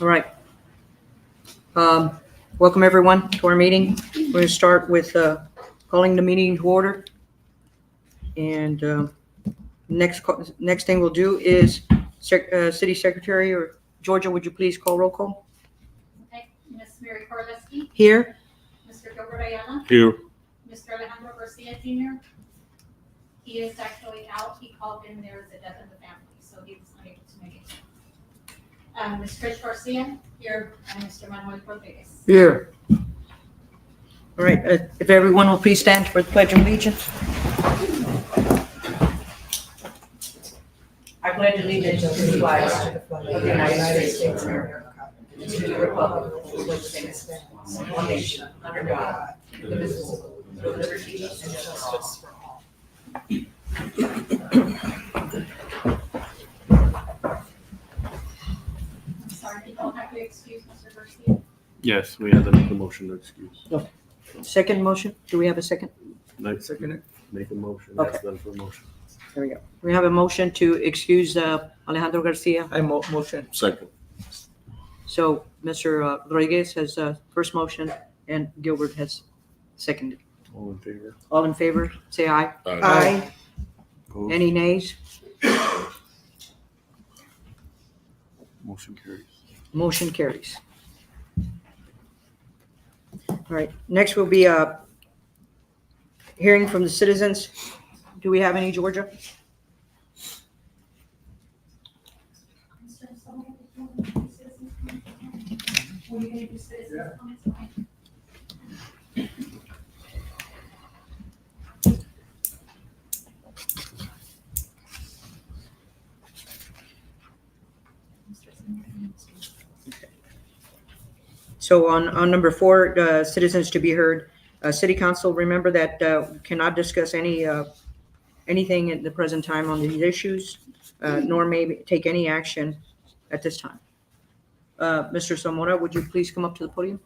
All right. Welcome everyone to our meeting. We're going to start with calling the meeting to order. And next thing we'll do is City Secretary or Georgia, would you please call roll call? Okay, Ms. Mary Korleski, Here. Mr. Gilbert Ayala, Here. Mr. Alejandro Garcia Jr. He is actually out. He called in, there was a death in the family, so he was unable to make it. Ms. Trish Garcia, here, and Mr. Manuel Rodriguez. Here. All right, if everyone will please stand for the Pledge of Allegiance. I pledge allegiance to the flag of the United States of America, and to the republic for which it stands, one nation, under God, indivisible, with liberty and justice for all. I'm sorry, you don't have to excuse Mr. Garcia. Yes, we have to make a motion to excuse. Second motion, do we have a second? Second. Make a motion. Okay. That's done for motion. There we go. We have a motion to excuse Alejandro Garcia. I motion. Second. So Mr. Rodriguez has first motion and Gilbert has seconded. All in favor? All in favor, say aye. Aye. Opposed? Any nays? Motion carries. Motion carries. All right, next will be a hearing from the citizens. Do we have any, Georgia? Mr. Sonia, did you want to do citizens' comments? Were you going to do citizens' comments? Okay. So on number 4, citizens to be heard. City Council, remember that we cannot discuss anything at the present time on these issues, nor may take any action at this time. Mr. Zamora, would you please come up to the podium?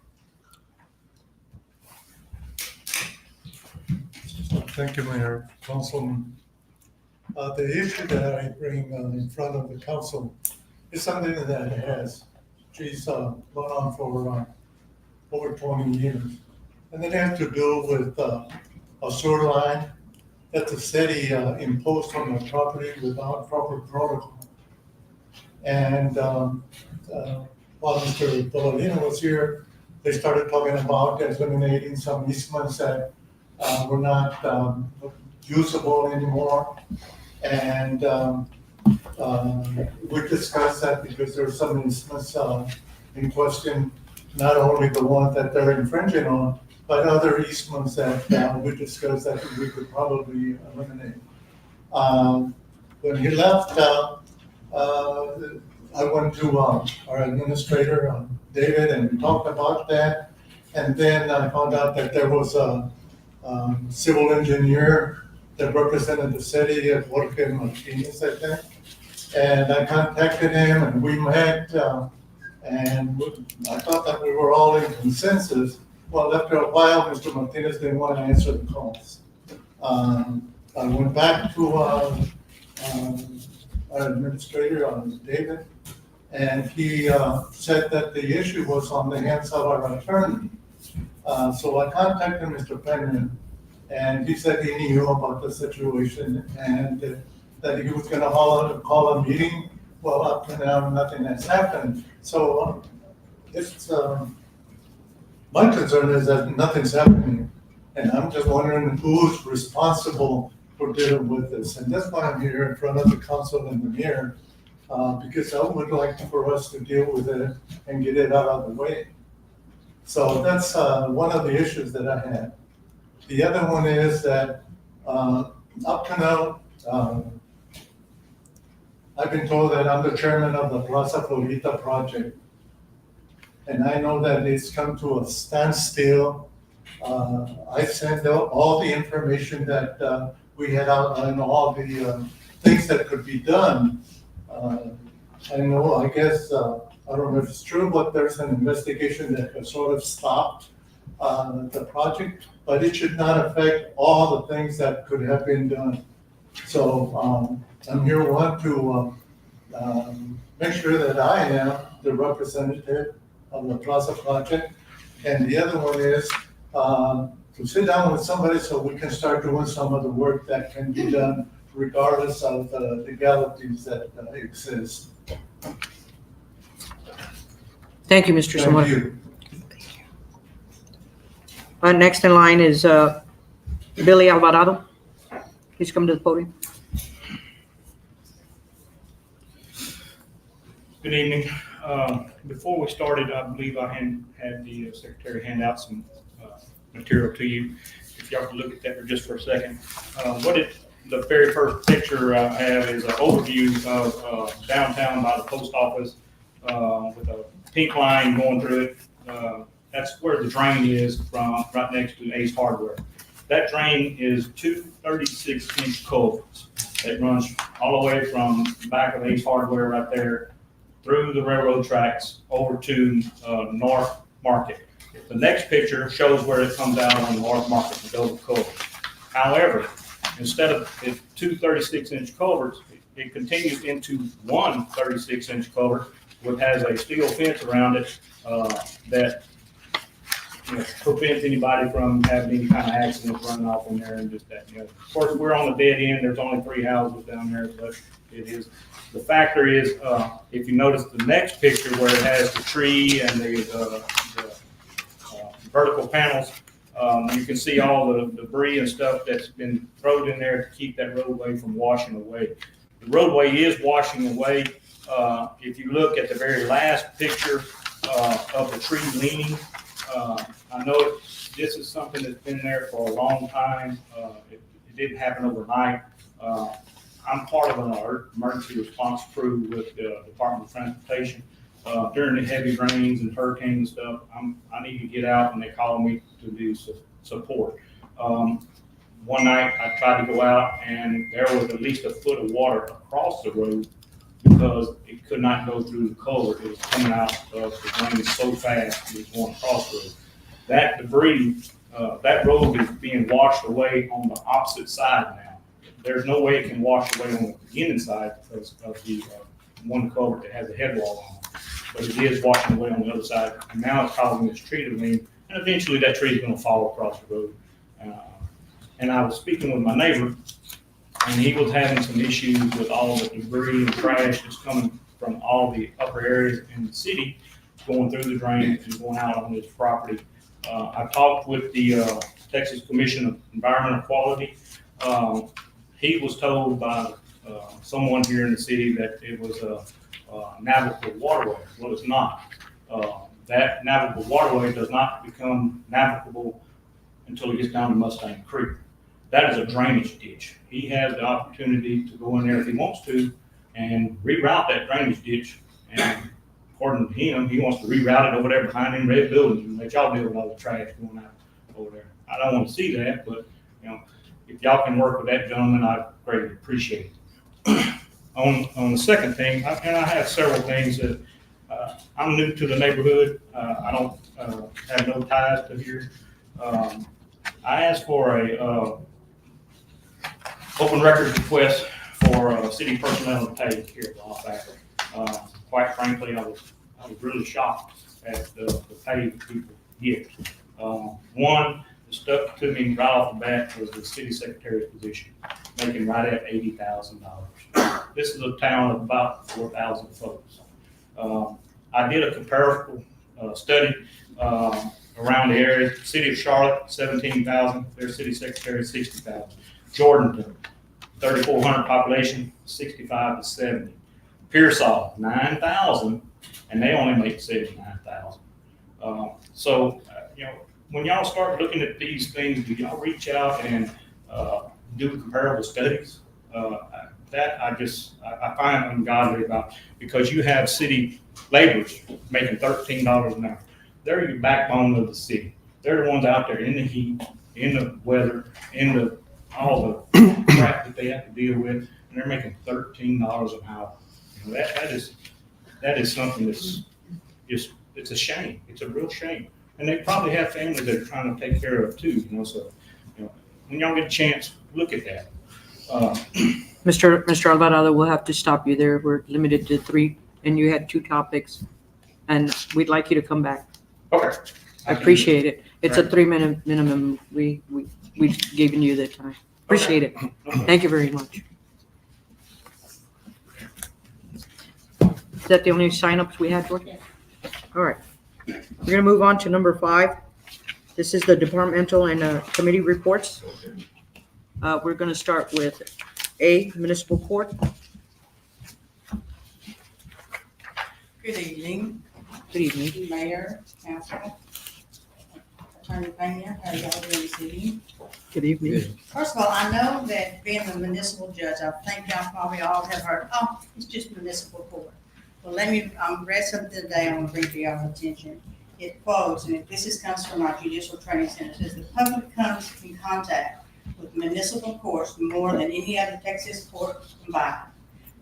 Thank you, Mayor, Councilman. The issue that I bring in front of the council is something that has, gone on for over 20 years. And it has to do with a sewer line that the city imposed on the property without proper protocol. And while Mr. Dolorino was here, they started talking about eliminating some easements that were not usable anymore. And we discussed that because there are some easements in question, not only the one that they're infringing on, but other easements that we discussed that we could probably eliminate. When he left, I went to our administrator, David, and we talked about that. And then I found out that there was a civil engineer that represented the city at Jorge Martinez, I think. And I contacted him and we met, and I thought that we were all in consensus. Well, after a while, Mr. Martinez didn't want to answer the calls. I went back to our administrator, David, and he said that the issue was on the hands of our attorney. So I contacted Mr. Penman, and he said he knew about the situation and that he was going to call a meeting. Well, up to now, nothing has happened. So it's my concern is that nothing's happening, and I'm just wondering who's responsible for dealing with this. And that's why I'm here in front of the council and the mayor, because I would like for us to deal with it and get it out of the way. So that's one of the issues that I had. The other one is that up to now, I've been told that I'm the chairman of the Plaza Florita project. And I know that it's come to a standstill. I sent out all the information that we had outlined, all the things that could be done. I know, I guess, I don't know if it's true, but there's an investigation that has sort of stopped the project, but it should not affect all the things that could have been done. So I'm here to make sure that I am the representative of the Plaza project. And the other one is, to sit down with somebody so we can start doing some of the work that can be done regardless of the legalities that exist. Thank you, Mr. Thank Zamora. you. Next in line is Billy Alvarado. Please come to the podium. Good evening. Before we started, I believe I had the secretary hand out some material to you. If y'all could look at that for just for a second. The very first picture I have is an overview of downtown by the post office with a pink line going through it. That's where the drain is from, right next to Ace Hardware. That drain is two 36-inch culverts that runs all the way from the back of Ace Hardware right there through the railroad tracks over to North Market. The next picture shows where it comes out on North Market to go to culvert. However, instead of two 36-inch culverts, it continues into one 36-inch culvert, which has a steel fence around it that prevents anybody from having any kind of accident running off in there and just that. Of course, we're on the dead end. There's only 3 houses down there, but it is. The factor is, if you notice the next picture where it has the tree and the vertical panels, you can see all the debris and stuff that's been thrown in there to keep that roadway from washing away. The roadway is washing away. If you look at the very last picture of the tree leaning, I know this is something that's been there for a long time. It didn't happen overnight. I'm part of an emergency response crew with the Department of Transportation. During the heavy rains and hurricanes and stuff, I need to get out and they call me to do support. One night I tried to go out and there was at least a foot of water across the road because it could not go through the culvert. It was coming out of the rain so fast it was going across the road. That debris, that road is being washed away on the opposite side now. There's no way it can wash away on the beginning side because of the one culvert that has a head wall on it. But it is washing away on the other side. And now it's causing this tree to lean. And eventually that tree is going to fall across the road. And I was speaking with my neighbor, and he was having some issues with all the debris and trash that's coming from all the upper areas in the city, going through the drain and going out on his property. I talked with the Texas Commission of Environmental Quality. He was told by someone here in the city that it was a navigable waterway. Well, it's not. That navigable waterway does not become navigable until it gets down to Mustang Creek. That is a drainage ditch. He has the opportunity to go in there if he wants to and reroute that drainage ditch. And according to him, he wants to reroute it over there behind them red buildings and let y'all deal with all the trash going out over there. I don't want to see that, but if y'all can work with that gentleman, I'd greatly appreciate it. On the second thing, and I have several things that I'm new to the neighborhood. I don't have no ties to here. I asked for a open records request for city personnel to pay here at the office. Quite frankly, I was really shocked at the pay people get. One, that stuck to me right off the bat was the city secretary's position, making right at $80,000. This is a town of about 4,000 folks. I did a comparable study around the area. City of Charlotte, 17,000. Their city secretary, 60,000. Jordanton, 3,400 population, 65 to 70. Pearsall, 9,000, and they only make 79,000. When y'all start looking at these things, do y'all reach out and do comparable studies? That I find ungodly about, because you have city laborers making $13 an hour. They're your backbone of the city. They're the ones out there in the heat, in the weather, in all the crap that they have to deal with, and they're making $13 an hour. That is something that's just, it's a shame. It's a real shame. And they probably have families that are trying to take care of too, so, when y'all get a chance, look at that. Mr. Alvarado, we'll have to stop you there. We're limited to 3, and you had 2 topics. and we'd like you to come back. Okay. I appreciate it. It's a Right. 3-minute minimum. We've given you the time. Appreciate it. Thank you very much. Is that the only signups we had, George? Yes. All right. We're gonna move on to number 5. This is the departmental and committee reports. We're gonna start with A, municipal court. Good evening, Good evening. Mayor, Council, Attorney Pena, how y'all doing this evening? Good evening. First of all, I know that being a municipal judge, I think y'all probably all have heard, oh, it's just municipal court. Well, read something today I want to bring to y'all's attention. It quotes, and this comes from our judicial training center, it says, "The public comes in contact with municipal courts more than any other Texas court combined.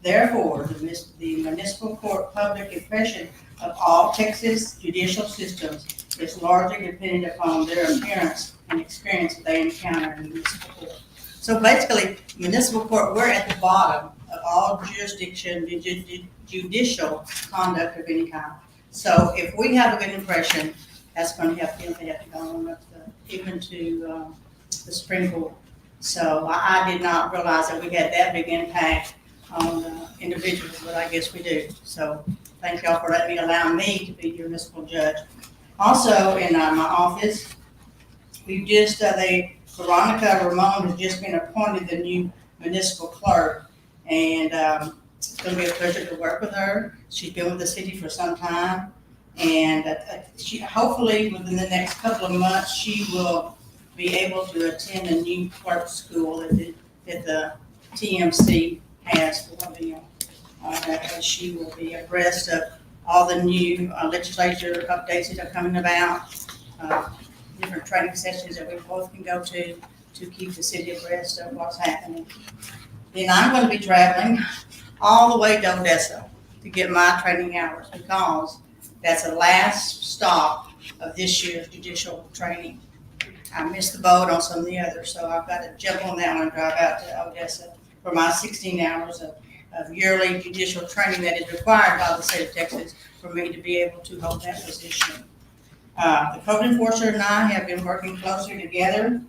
Therefore, the municipal court public impression of all Texas judicial systems is largely dependent upon their appearance and experience that they encounter in municipal court." So basically, municipal court, we're at the bottom of all jurisdiction, judicial conduct of any kind. So if we have a good impression, that's going to help them. They have to go on up even to the Supreme Court. So I did not realize that we had that big impact on individuals, but I guess we do. So thank y'all for allowing me to be your municipal judge. Also, in my office, we've just, Veronica Ramon has just been appointed the new municipal clerk. And it's going to be a pleasure to work with her. She's been with the city for some time. And she hopefully within the next couple of months, she will be able to attend a new clerk school that the TMC has for them. And she will be abreast of all the new legislature updates that are coming about, different training sessions that we both can go to keep the city abreast of what's happening. Then I'm going to be traveling all the way to Odessa to get my training hours because that's the last stop of this year's judicial training. I missed the boat on some of the others, so I've got to jump on that one and drive out to Odessa for my 16 hours of yearly judicial training that is required by the state of Texas for me to be able to hold that position. The code enforcer and I have been working closely together,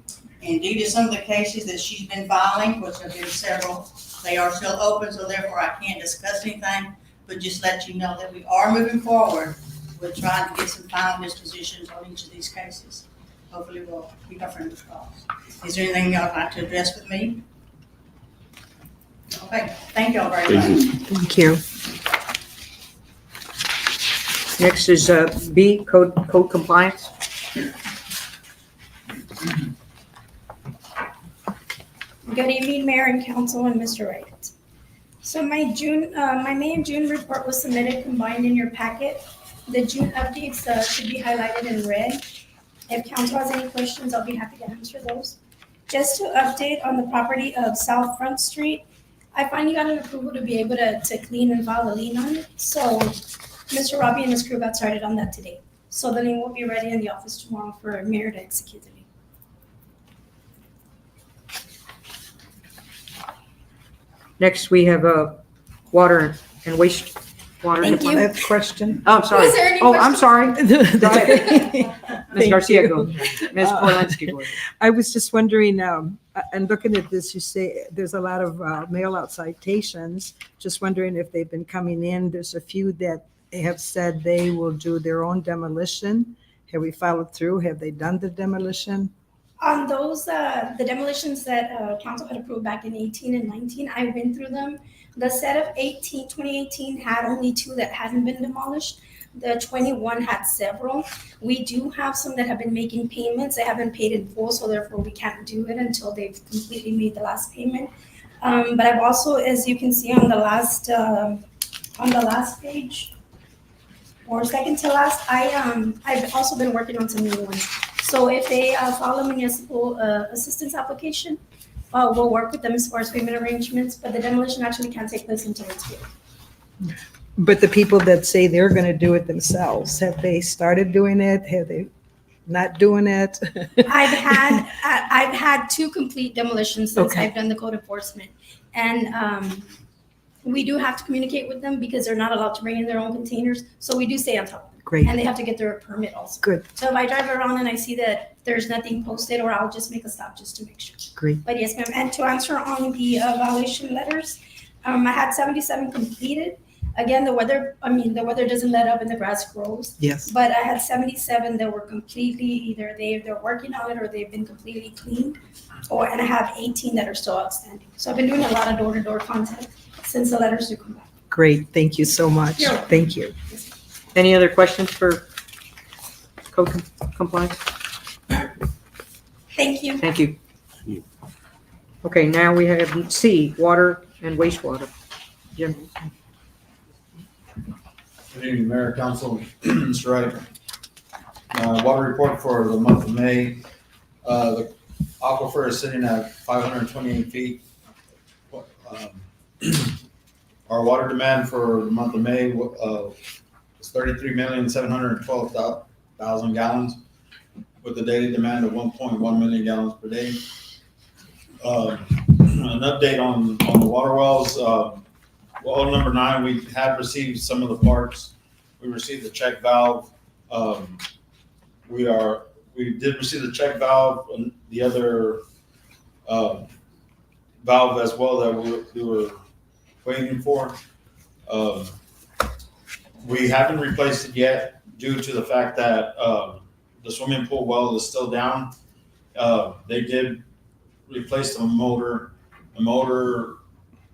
and due to some of the cases that she's been filing, which have been several, they are still open, so therefore I can't discuss anything, but just let you know that we are moving forward with trying to get some final dispositions on each of these cases. Hopefully we'll keep our fingers crossed. Is there anything y'all would like to address with me? Okay, thank y'all very much. Thank you. Next is B, code compliance. Good evening, Mayor and Council and Mr. Wright. So my May and June report was submitted combined in your packet. The June updates should be highlighted in red. If Council has any questions, I'll be happy to answer those. Just to update on the property of South Front Street, I finally got an approval to be able to clean and file a lien on it. So Mr. Robbie and his crew got started on that today. So the lien will be ready in the office tomorrow for Mayor to execute the lien. Next, we have water and waste water. Thank you. I have a question. Oh, I'm sorry. Was there any Oh, I'm questions? sorry. Go ahead. Ms. Thank Garcia, you. go. Ms. Polanski, go ahead. I was just wondering, and looking at this, you say there's a lot of mail-out citations. Just wondering if they've been coming in. There's a few that have said they will do their own demolition. Have we followed through? Have they done the demolition? On those, the demolitions that council had approved back in 18 and 19, I went through them. The set of 2018 had only 2 that hadn't been demolished. The 21 had several. We do have some that have been making payments. They haven't paid in full, so therefore we can't do it until they've completely made the last payment. But I've also, as you can see on the last page, or second to last, I've also been working on some new ones. So if they file a municipal assistance application, we'll work with them as far as payment arrangements, but the demolition actually can't take place until it's paid. But the people that say they're going to do it themselves, have they started doing it? Have they not doing it? I've had 2 complete demolitions since Okay. I've done the code enforcement. And we do have to communicate with them because they're not allowed to bring in their own containers. So we do stay on top of them. Great, And they have to get their permit also. good, So if I drive around and I see that there's nothing posted, or I'll just make a stop just to make sure. great. But yes, ma'am, and to answer on the violation letters, I had 77 completed. Again, the weather doesn't let up and the grass grows. Yes, But I had 77 that were completely, either they're working on it or they've been completely cleaned. And I have 18 that are still outstanding. So I've been doing a lot of door-to-door contact since the letters do come back. great. Thank you so much. You're welcome. Thank you. Any other questions for code compliance? Thank you. Thank you. Okay, now we have C, water and wastewater. Jim? Good evening, Mayor, Council, Mr. Wright. Water report for the month of May. The aquifer is sitting at 528 feet. Our water demand for the month of May was 33,712,000 gallons with a daily demand of 1.1 million gallons per day. An update on the water wells. Well, number 9, we have received some of the parts. We received the check valve. We did receive the check valve and the other valve as well that we were waiting for. We haven't replaced it yet due to the fact that the swimming pool well is still down. They did replace the motor.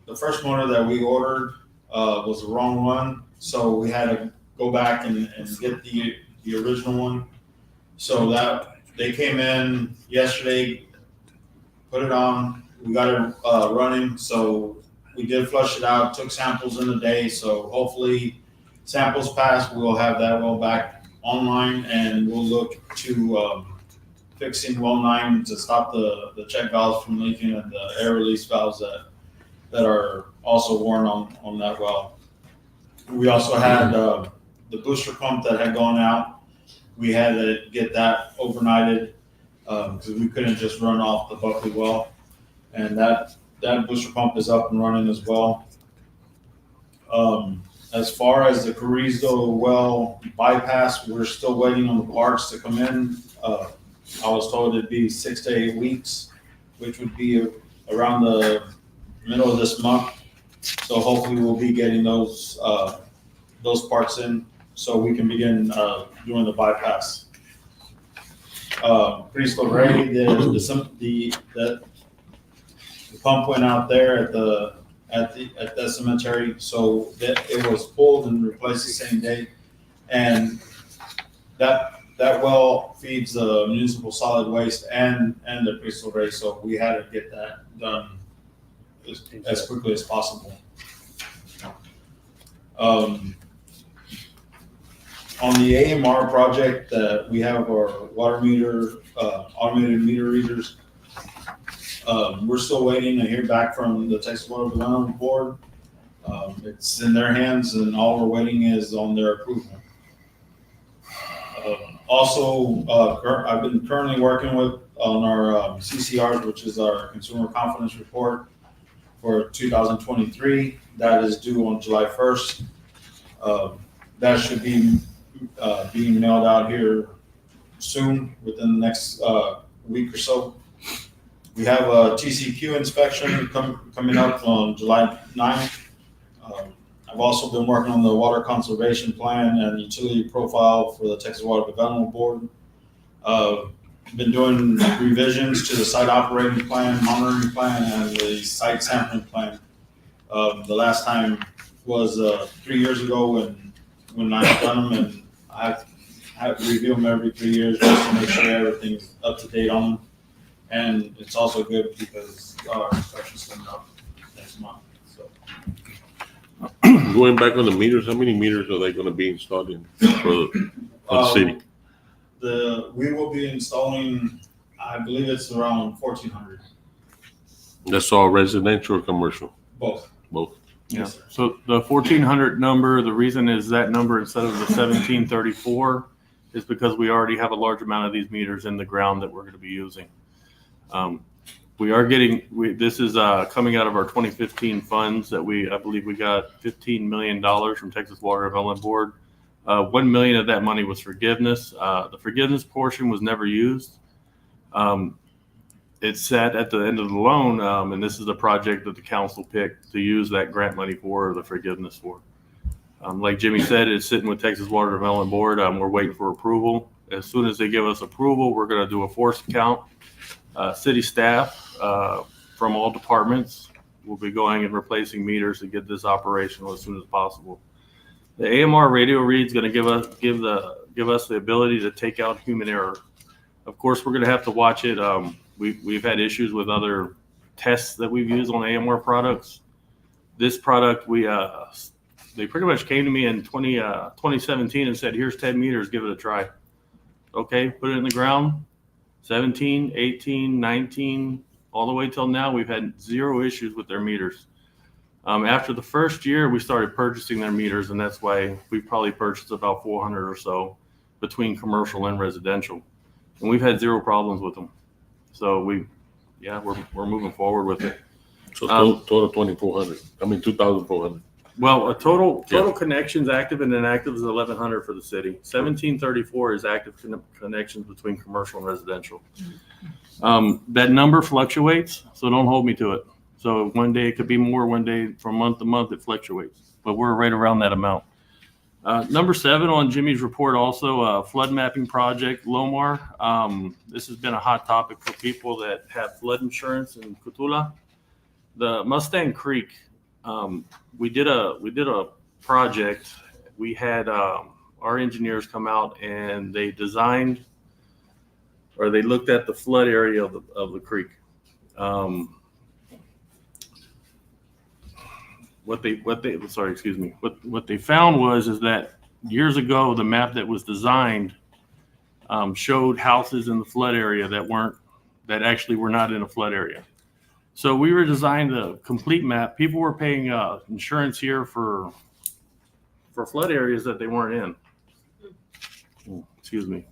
The first motor that we ordered was the wrong one, so we had to go back and get the original one. So that they came in yesterday, put it on, we got it running, so we did flush it out, took samples in the day, so hopefully samples pass, we'll have that well back online, and we'll look to fixing well 9 to stop the check valves from leaking and the air release valves that are also worn on that well. We also had the booster pump that had gone out. We had to get that overnighted because we couldn't just run off the Buckley well. And that booster pump is up and running as well. As far as the Carrizo well bypass, we're still waiting on the parts to come in. I was told it'd be 6 to 8 weeks, which would be around the middle of this month. So hopefully we'll be getting those parts in so we can begin doing the bypass. Cristo Rey, the pump went out there at the cemetery, so that it was pulled and replaced the same day. And that well feeds the municipal solid waste and the Cristo Rey, so we had to get that done as quickly as possible. On the AMR project, we have our water meter, automated meter readers. We're still waiting to hear back from the Texas Water Development Board. It's in their hands, and all we're waiting is on their approval. Also, I've been currently working on our CCRs, which is our Consumer Confidence Report for 2023. That is due on July 1st. That should be being mailed out here soon, within the next week or so. We have a TCQ inspection coming up on July 9th. I've also been working on the water conservation plan and utility profile for the Texas Water Development Board. Been doing revisions to the site operating plan, monitoring plan, and the site sampling plan. The last time was 3 years ago when I've done them, and I have to review them every 3 years just to make sure everything's up to date on them. And it's also good because our inspection's coming up next month. So Going back on the meters, how many meters are they going to be installed in for the city? We will be installing, I believe it's around 1,400. That's all residential or commercial? Both. Both. Yeah, Yes, sir. so the 1,400 number, the reason is that number instead of the 1,734 is because we already have a large amount of these meters in the ground that we're gonna be using. We are this is coming out of our 2015 funds that I believe we got $15 million from Texas Water Development Board. 1 million of that money was forgiveness. The forgiveness portion was never used. It sat at the end of the loan, and this is the project that the council picked to use that grant money for, the forgiveness for. Like Jimmy said, it's sitting with Texas Water Development Board. We're waiting for approval. As soon as they give us approval, we're going to do a force account. City staff from all departments will be going and replacing meters to get this operational as soon as possible. The AMR radio read is going to give us the ability to take out human error. Of course, we're going to have to watch it. We've had issues with other tests that we've used on AMR products. This product, they pretty much came to me in 2017 and said, here's 10 meters, give it a try. Okay, put it in the ground. 17, 18, 19, all the way till now, we've had 0 issues with their meters. After the first year, we started purchasing their meters, and that's why we probably purchased about 400 or so between commercial and residential. And we've had 0 problems with them. So we're moving forward with it. So total 2,400. I mean 2,400. Well, a total connections active and inactive is 1,100 for the city. 1,734 is active connections between commercial and residential. That number fluctuates, so don't hold me to it. So one day it could be more, one day from month to month it fluctuates, but we're right around that amount. Number 7 on Jimmy's report also, flood mapping project, Lomar. This has been a hot topic for people that have flood insurance in Cotulla. The Mustang Creek, we did a project. We had our engineers come out and they designed, or they looked at the flood area of the creek. What they found is that years ago, the map that was designed showed houses in the flood area that actually were not in a flood area. So we were designed a complete map. People were paying insurance here for flood areas that they weren't in. Oh, excuse me.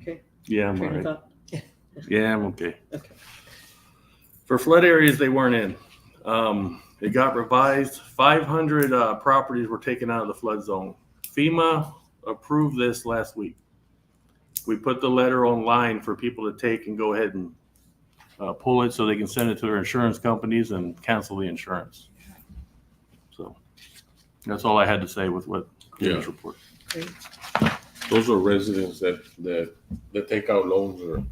Okay. Yeah, I'm Train of all right. thought. Yeah, I'm okay. Okay. For flood areas they weren't in. It got revised. 500 properties were taken out of the flood zone. FEMA approved this last week. We put the letter online for people to take and go ahead and pull it so they can send it to their insurance companies and cancel the insurance. So that's all I had to say with what David's report. Great. Those are residents that take out loans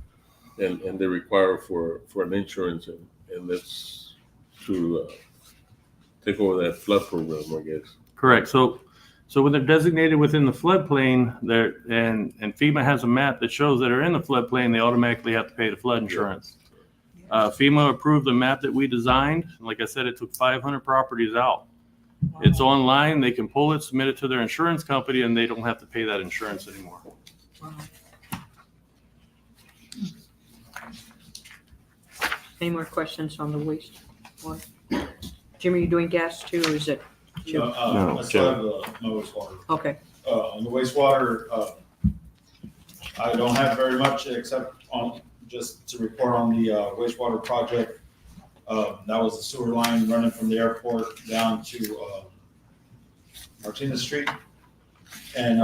and they require for an insurance and that's to take over that flood program, I guess. Correct. So when they're designated within the floodplain, and FEMA has a map that shows that are in the floodplain, they automatically have to pay the flood insurance. FEMA approved the map that we designed. Like I said, it took 500 properties out. Wow. It's online. They can pull it, submit it to their insurance company, and they don't have to pay that insurance anymore. Wow. Any more questions on the waste one? Jimmy, you doing gas too, or is it? No, I still have my wastewater. Okay. On the wastewater, I don't have very much except on just to report on the wastewater project. That was a sewer line running from the airport down to Martinez Street. And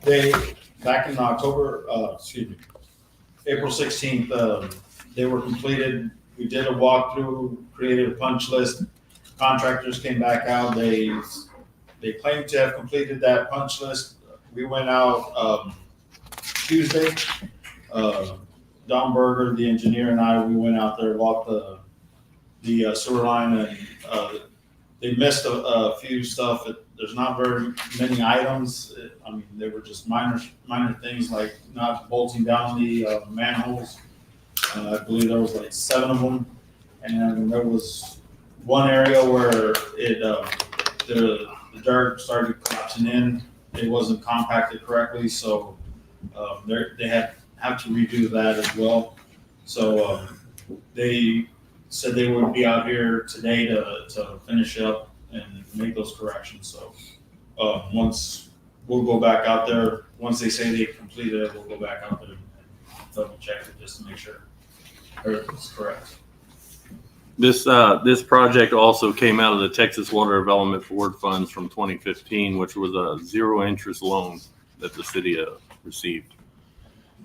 they, back in April 16th, they were completed. We did a walkthrough, created a punch list. Contractors came back out. They claimed to have completed that punch list. We went out Tuesday. Don Berger, the engineer, and we went out there, walked the sewer line, and they missed a few stuff. There's not very many items. I mean, they were just minor things like not bolting down the manholes. I believe there was like 7 of them, and there was one area where the dirt started collapsing in. It wasn't compacted correctly, so they have to redo that as well. So they said they would be out here today to finish up and make those corrections. So once we'll go back out there. Once they say they completed it, we'll go back out there and double check it just to make sure everything's correct. This project also came out of the Texas Water Development Board funds from 2015, which was a zero interest loan that the city received.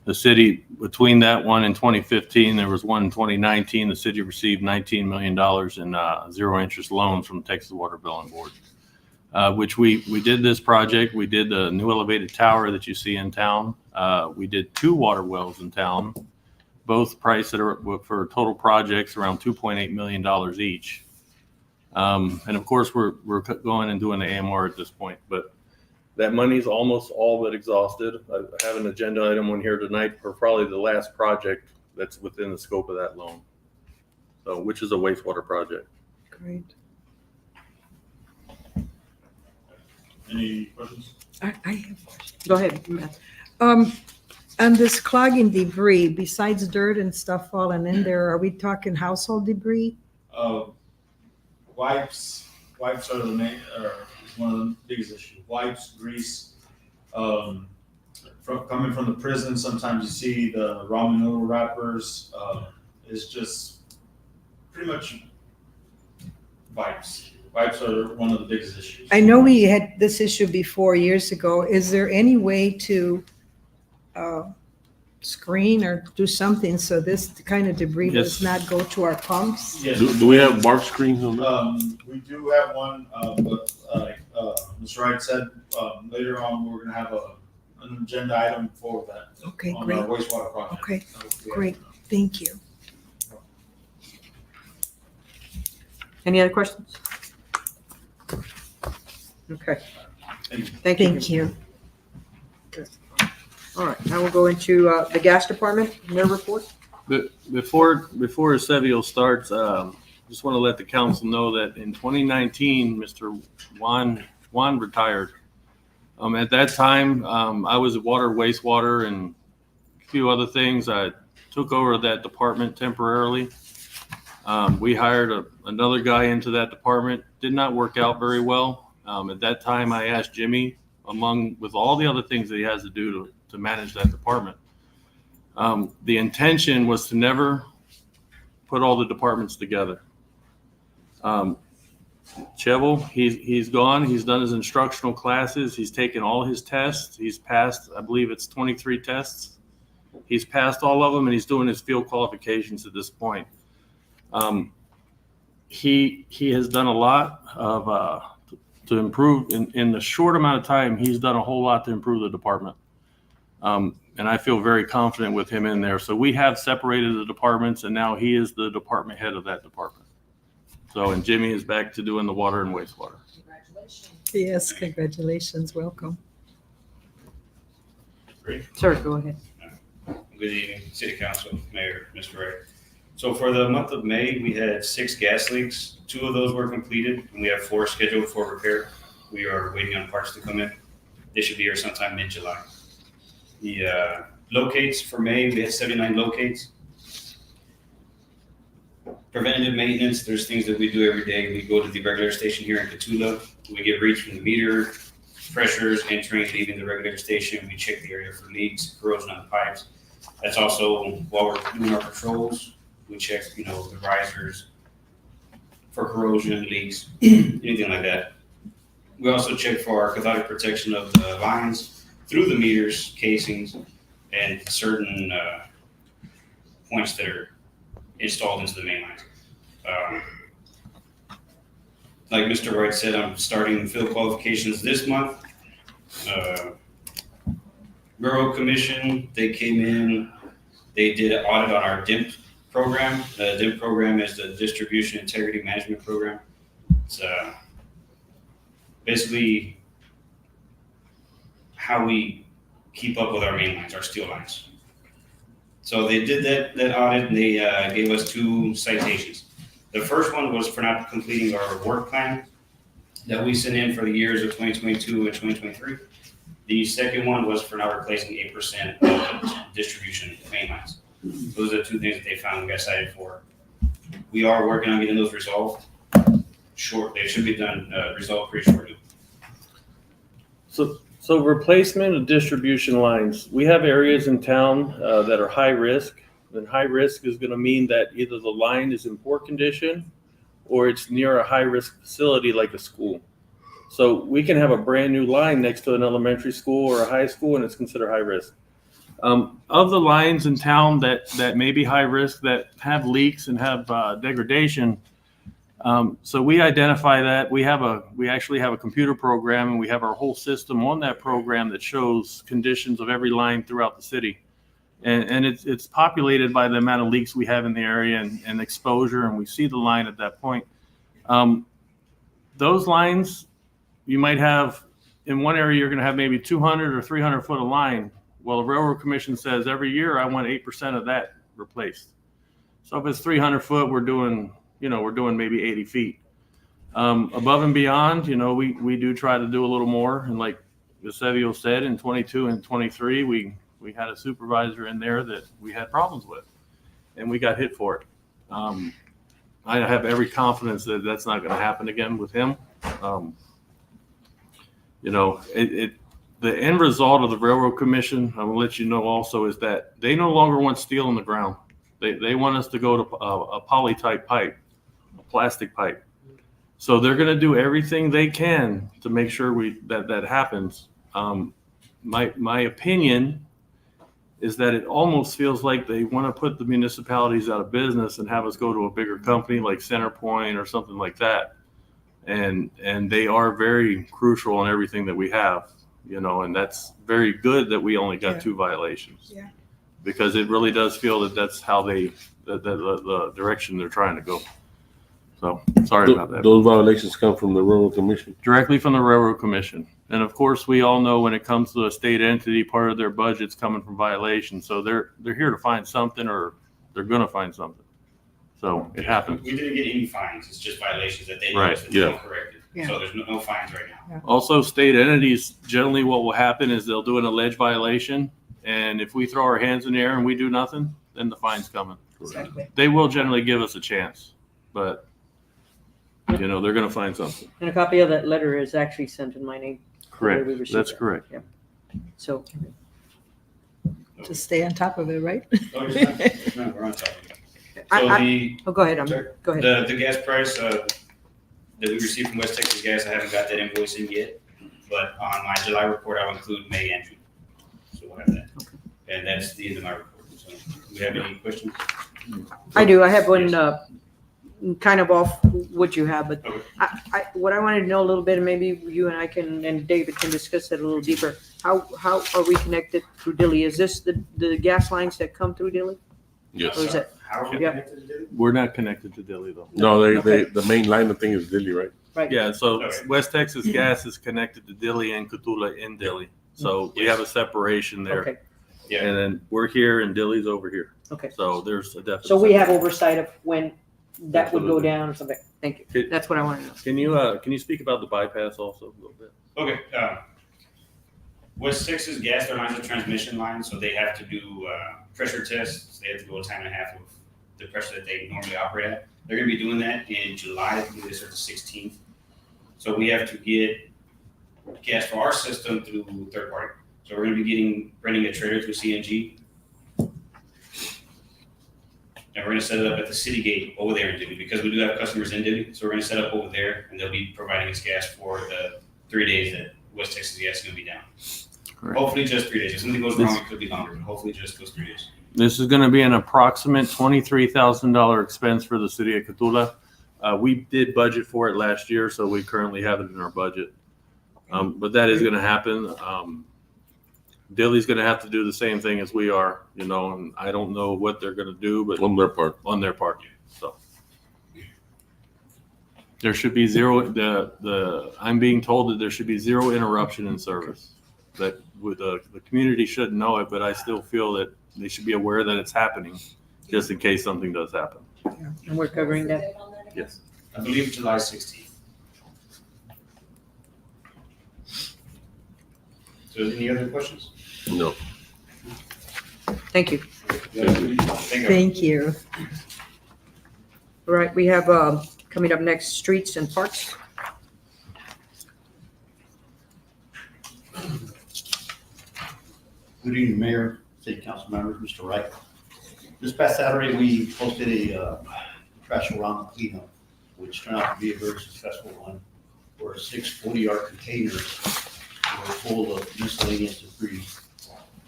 The city, between that one in 2015, there was one in 2019, the city received $19 million in zero interest loans from Texas Water Development Board, which we did this project. We did the new elevated tower that you see in town. We did 2 water wells in town, both priced for total projects around $2.8 million each. And of course, we're going and doing the AMR at this point, but that money's almost all but exhausted. I have an agenda item on here tonight for probably the last project that's within the scope of that loan. So, which is a wastewater project. Great. Any questions? I have questions. Go ahead, Matt. And this clogging debris, besides dirt and stuff falling in there, are we talking household debris? Wipes are the main, is one of the biggest issues. Wipes, grease, coming from the prison, sometimes you see the ramen noodle wrappers. It's just pretty much wipes. Wipes are one of the biggest issues. I know we had this issue before years ago. Is there any way to screen or do something so this kind of debris does Yes. not go to our pumps? Yes. Do we have bark screens on that? We do have one, but Mr. Wright said, later on, we're gonna have an agenda item for that Okay, on great. our wastewater project. Okay, So we have- great. Thank you. Any other questions? Okay. Thank you. Thank you. Thank you. All right, now we'll go into the gas department, their report. But before Sevio starts, just want to let the council know that in 2019, Mr. Juan retired. At that time, I was at wastewater, and a few other things. I took over that department temporarily. We hired another guy into that department. Did not work out very well. At that time, I asked Jimmy, with all the other things that he has to do to manage that department. The intention was to never put all the departments together. Chevel, he's gone. He's done his instructional classes. He's taken all his tests. He's passed, I believe it's 23 tests. He's passed all of them, and he's doing his field qualifications at this point. He has done a lot to improve in the short amount of time. He's done a whole lot to improve the department. And I feel very confident with him in there. So we have separated the departments, and now he is the department head of that department. So, and Jimmy is back to doing the water and wastewater. Yes, congratulations. Welcome. Great. Sir, go ahead. Good evening, City Council, Mayor, Mr. Wright. So for the month of May, we had 6 gas leaks. 2 of those were completed, and we have 4 scheduled for repair. We are waiting on parts to come in. They should be here sometime mid-July. The locates for May, we had 79 locates. Preventative maintenance, there's things that we do every day. We go to the regulator station here in Cotulla. We get reads from the meter, pressures entering, leaving the regulator station. We check the area for leaks, corrosion on the pipes. That's also while we're doing our patrols, we check, the risers for corrosion, leaks, anything like that. We also check for our cathodic protection of the lines through the meters, casings, and certain points that are installed into the main lines. Like Mr. Wright said, I'm starting field qualifications this month. Borough Commission, they came in, they did an audit on our DIMP program. The DIMP program is the Distribution Integrity Management Program. It's basically how we keep up with our main lines, our steel lines. So they did that audit, and they gave us 2 citations. The first one was for not completing our work plan that we sent in for the years of 2022 and 2023. The second one was for not replacing 8% of distribution main lines. Those are the 2 things that they found we got cited for. We are working on getting those resolved. They should be done, resolved pretty shortly. So So replacement of distribution lines. We have areas in town that are high risk. And high risk is going to mean that either the line is in poor condition or it's near a high risk facility like a school. So we can have a brand new line next to an elementary school or a high school and it's considered high risk. Of the lines in town that may be high risk, that have leaks and have degradation, so we identify that. We actually have a computer program, and we have our whole system on that program that shows conditions of every line throughout the city. And it's populated by the amount of leaks we have in the area and exposure, and we see the line at that point. Those lines, you might have, in one area, you're going to have maybe 200 or 300 foot of line. Well, the Railroad Commission says every year I want 8% of that replaced. So if it's 300 foot, we're doing maybe 80 feet. Above and beyond, we do try to do a little more. And like Eusebio said, in 22 and 23, we had a supervisor in there that we had problems with, and we got hit for it. I have every confidence that that's not going to happen again with him. The end result of the Railroad Commission, I will let you know also, is that they no longer want steel in the ground. They want us to go to a poly-type pipe, a plastic pipe. So they're going to do everything they can to make sure that happens. My opinion is that it almost feels like they want to put the municipalities out of business and have us go to a bigger company like CenterPoint or something like that. And they are very crucial in everything that we have, and that's very good that we only got 2 violations. Yeah. Because it really does feel that that's how the direction they're trying to go. So sorry about that. Those violations come from the Railroad Commission. Directly from the Railroad Commission. And of course, we all know when it comes to a state entity, part of their budget's coming from violations. So they're here to find something, or they're going to find something. So it happens. We didn't get any fines. It's just violations that they Right, noticed that yeah. they corrected. Yeah. So there's no fines right now. Also, state entities, generally what will happen is they'll do an alleged violation. And if we throw our hands in the air and we do nothing, then the fine's coming. Exactly. They will generally give us a chance, but they're going to find something. And a copy of that letter is actually sent in my name. Correct. We received That's that. correct. Yeah. So, To stay on top of it, right? Oh, it's not. No, we're on top of it. I- So I- go ahead, Sorry. go ahead. the gas price that we received from West Texas Gas, I haven't got that invoice in yet. But on my July report, I'll include May and June. So we'll have that. And that's the end of my report. So do we have any questions? I do, I have one, kind of off what you have, but Okay. what I wanted to know a little bit, and maybe you and I and David can discuss it a little deeper. How are we connected through Dilly? Is this the gas lines that come through Dilly? Yes. Or is it, How are we Yeah. connected to Dilly? We're not connected to Dilly though. No, Okay. the main line, I think, is Dilly, right? right? Yeah, so Okay. West Texas Gas is connected to Dilly and Cotulla in Dilly. So we have a separation there. Okay, Yeah. And then we're here and Dilly's over here. okay. So there's a definite. So we have oversight of when that would go Absolutely. down or something. Thank you. Okay. That's what I want to know. Can you speak about the bypass also a little bit? Okay, West Texas Gas, their lines are transmission lines, so they have to do pressure tests. They have to go a time and a half of the pressure that they normally operate at. They're gonna be doing that in July, I believe they start the 16th. So we have to get gas for our system through third party. So we're gonna be renting a trailer through CNG. And we're gonna set it up at the city gate over there in Diddy, because we do have customers in Diddy. So we're gonna set up over there, and they'll be providing us gas for the 3 days that West Texas Gas is gonna be down. Correct. Hopefully just 3 days. If something goes wrong, it could be longer, but hopefully just those 3 days. This is going to be an approximate $23,000 expense for the city of Cotulla. We did budget for it last year, so we currently have it in our budget. But that is going to happen. Dilly's going to have to do the same thing as we are, and I don't know what they're going to do, but On their part. on their part. So there should be zero. I'm being told that there should be zero interruption in service. That with the community shouldn't know it, but I still feel that they should be aware that it's happening, just in case something does happen. And we're covering that. Yes. I believe July 16th. So any other questions? No. Thank you. Thank you. Thank you. All right, we have, coming up next, streets and parks. Good evening, Mayor, City Council members, Mr. Wright. This past Saturday, we hosted a trash around cleanup, which turned out to be a very successful one, where 6 40-yard containers were full of miscellaneous debris.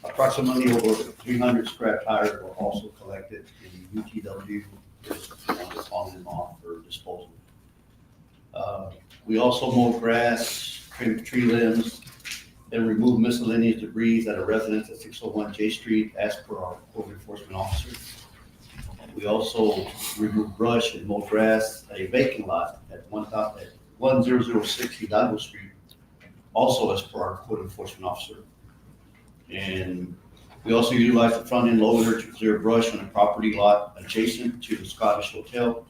Approximately over 300 scrap tires were also collected, and the UTW is hauling them off for disposal. We also mowed grass, trimmed tree limbs, and removed miscellaneous debris at a residence at 601 J Street as per our code enforcement officer. We also removed brush and mowed grass at a vacant lot at 1006 Hidalgo Street, also as per our code enforcement officer. And we also utilized the front end loader to clear brush on a property lot adjacent to the Scottish Hotel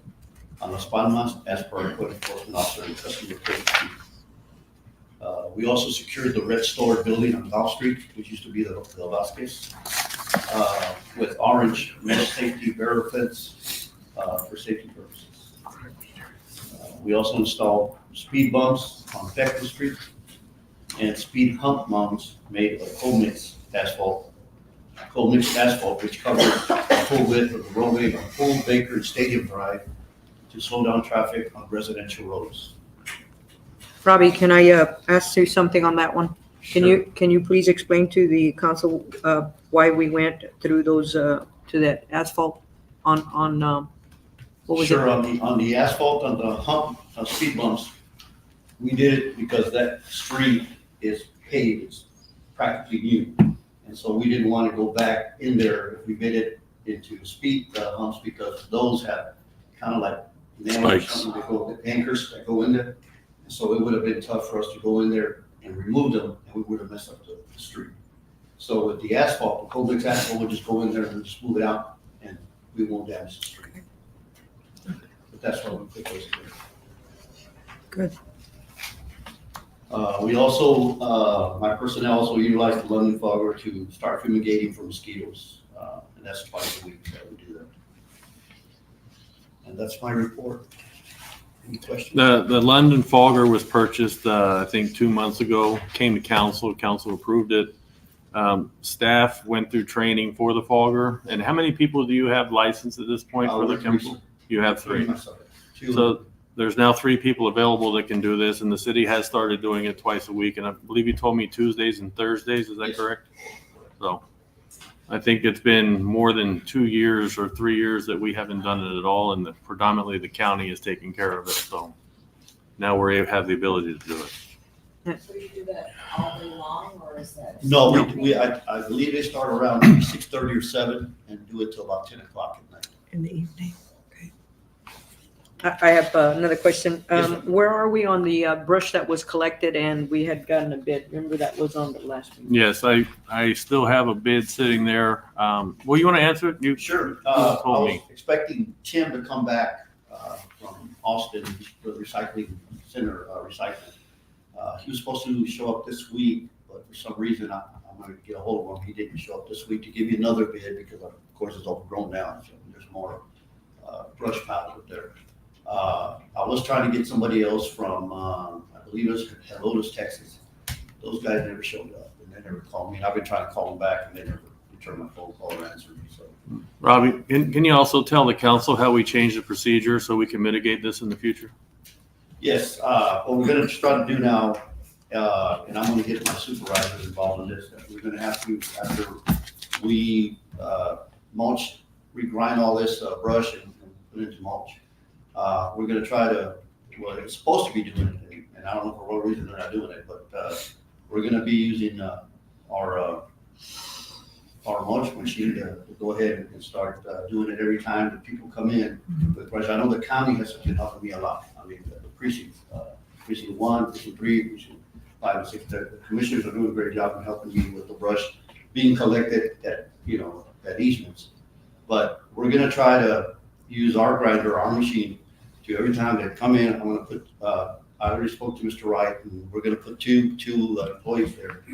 on Las Palmas as per our code enforcement officer and customer code. We also secured the Red Store building on Gulf Street, which used to be the Vasquez, with orange mesh safety barrier fence for safety purposes. We also installed speed bumps on Beckman Street and speed hump mounts made of cold mix asphalt, which covers the full width of the roadway on Full Baker and Stadium Drive to slow down traffic on residential roads. Robbie, can I ask you something on that one? Can you please explain to the council why we went through those to that asphalt on what was Sure, it? on the asphalt, on the hump, speed bumps, we did it because that street is paved, it's practically new. And so we didn't want to go back in there if we made it into speed humps, because those have kind of like nails or Spikes. something that go, anchors that go in there. And so it would have been tough for us to go in there and remove them, and we would have messed up the street. So with the asphalt, the cold mix asphalt, we'll just go in there and just move it out, and we won't damage the street. But that's why we put those in there. Good. We also, my personnel also utilized the London fogger to start fumigating for mosquitoes, and that's twice a week that we do that. And that's my report. Any questions? The London fogger was purchased, I think 2 months ago, came to council approved it. Staff went through training for the fogger. And how many people do you have licensed at this point for the chemical? You have 3. So there's now 3 people available that can do this, and the city has started doing it twice a week. And I believe you told me Tuesdays and Thursdays, is that Yes. correct? So I think it's been more than 2 years or 3 years that we haven't done it at all, and predominantly the county is taking care of it. So now have the ability to do it. So you do that all day long, or is that? No, I believe they start around 6:30 or 7 and do it till about 10 o'clock at night. In the evening. I have another question. Yes, sir. Where are we on the brush that was collected and we had gotten a bid? Remember that was on the last meeting? Yes, I still have a bid sitting there. Well, you want to answer it? You Sure. told I was me. expecting Tim to come back from Austin for the recycling center recycling. He was supposed to show up this week, but for some reason I'm going to get a hold of him. He didn't show up this week to give me another bid because of course it's overgrown now. So there's more brush piles up there. I was trying to get somebody else from I believe it was Helotes, Texas. Those guys never showed up and they never called me. And I've been trying to call them back and they never returned my phone call or answered me. So. Robbie, can you also tell the council how we change the procedure so we can mitigate this in the future? Yes, what we're gonna try to do now, and I'm gonna get my supervisors involved in this, that we're gonna have to, after we mulch, regrind all this brush and put it into mulch, we're gonna try to, well, it's supposed to be doing it, and I don't know for what reason they're not doing it, but we're gonna be using our mulch machine to go ahead and start doing it every time that people come in with brush. I know the county has been helping me a lot. I mean, the precinct 1, precinct 3, precinct 5 and 6, the commissioners are doing a great job in helping me with the brush being collected at, at easements. But we're gonna try to use our grinder, our machine, to every time they come in, I'm gonna put, I already spoke to Mr. Wright, and we're gonna put two employees there.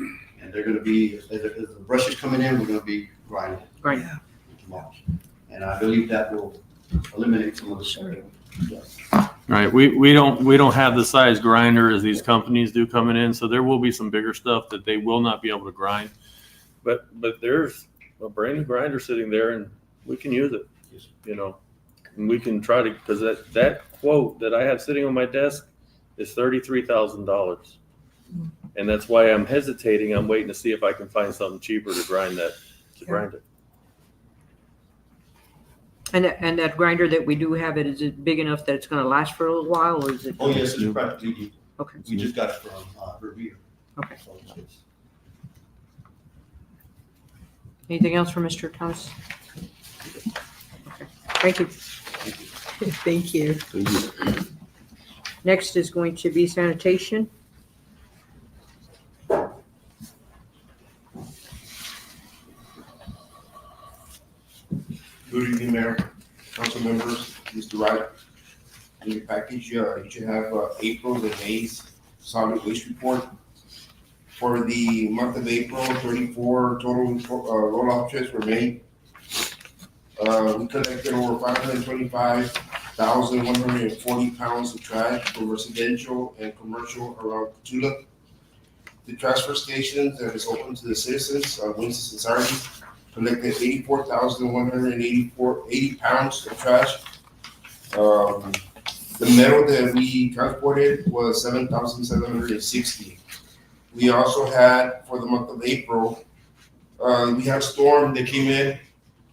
And they're gonna be, as the brush is coming in, we're gonna be grinding. Right. Into mulch. And I believe that will eliminate some of the stuff. Right, we don't have the size grinder as these companies do coming in, so there will be some bigger stuff that they will not be able to grind. But there's a brand new grinder sitting there and we can use it, you know. And we can try to, because that quote that I have sitting on my desk is $33,000. And that's why I'm hesitating. I'm waiting to see if I can find something cheaper to grind it. And that grinder that we do have, is it big enough that it's gonna last for a little while, or is it? Oh, yes, it's practically new. Okay. We just got it from Revere. Okay. So it's- Anything else for Mr. Thomas? Okay. Thank you. Thank you. Thank you. Next is going to be sanitation. Good evening, Mayor, council members, Mr. Wright. In your package, you should have April and May's solid waste report. For the month of April, 34 total roll-off trips were made. We collected over 525,140 pounds of trash for residential and commercial around Cotulla. The transfer station that is open to the citizens, Winston and Sargent, collected 84,180 pounds of trash. The metal that we transported was 7,760. We also had, for the month of April, we had a storm that came in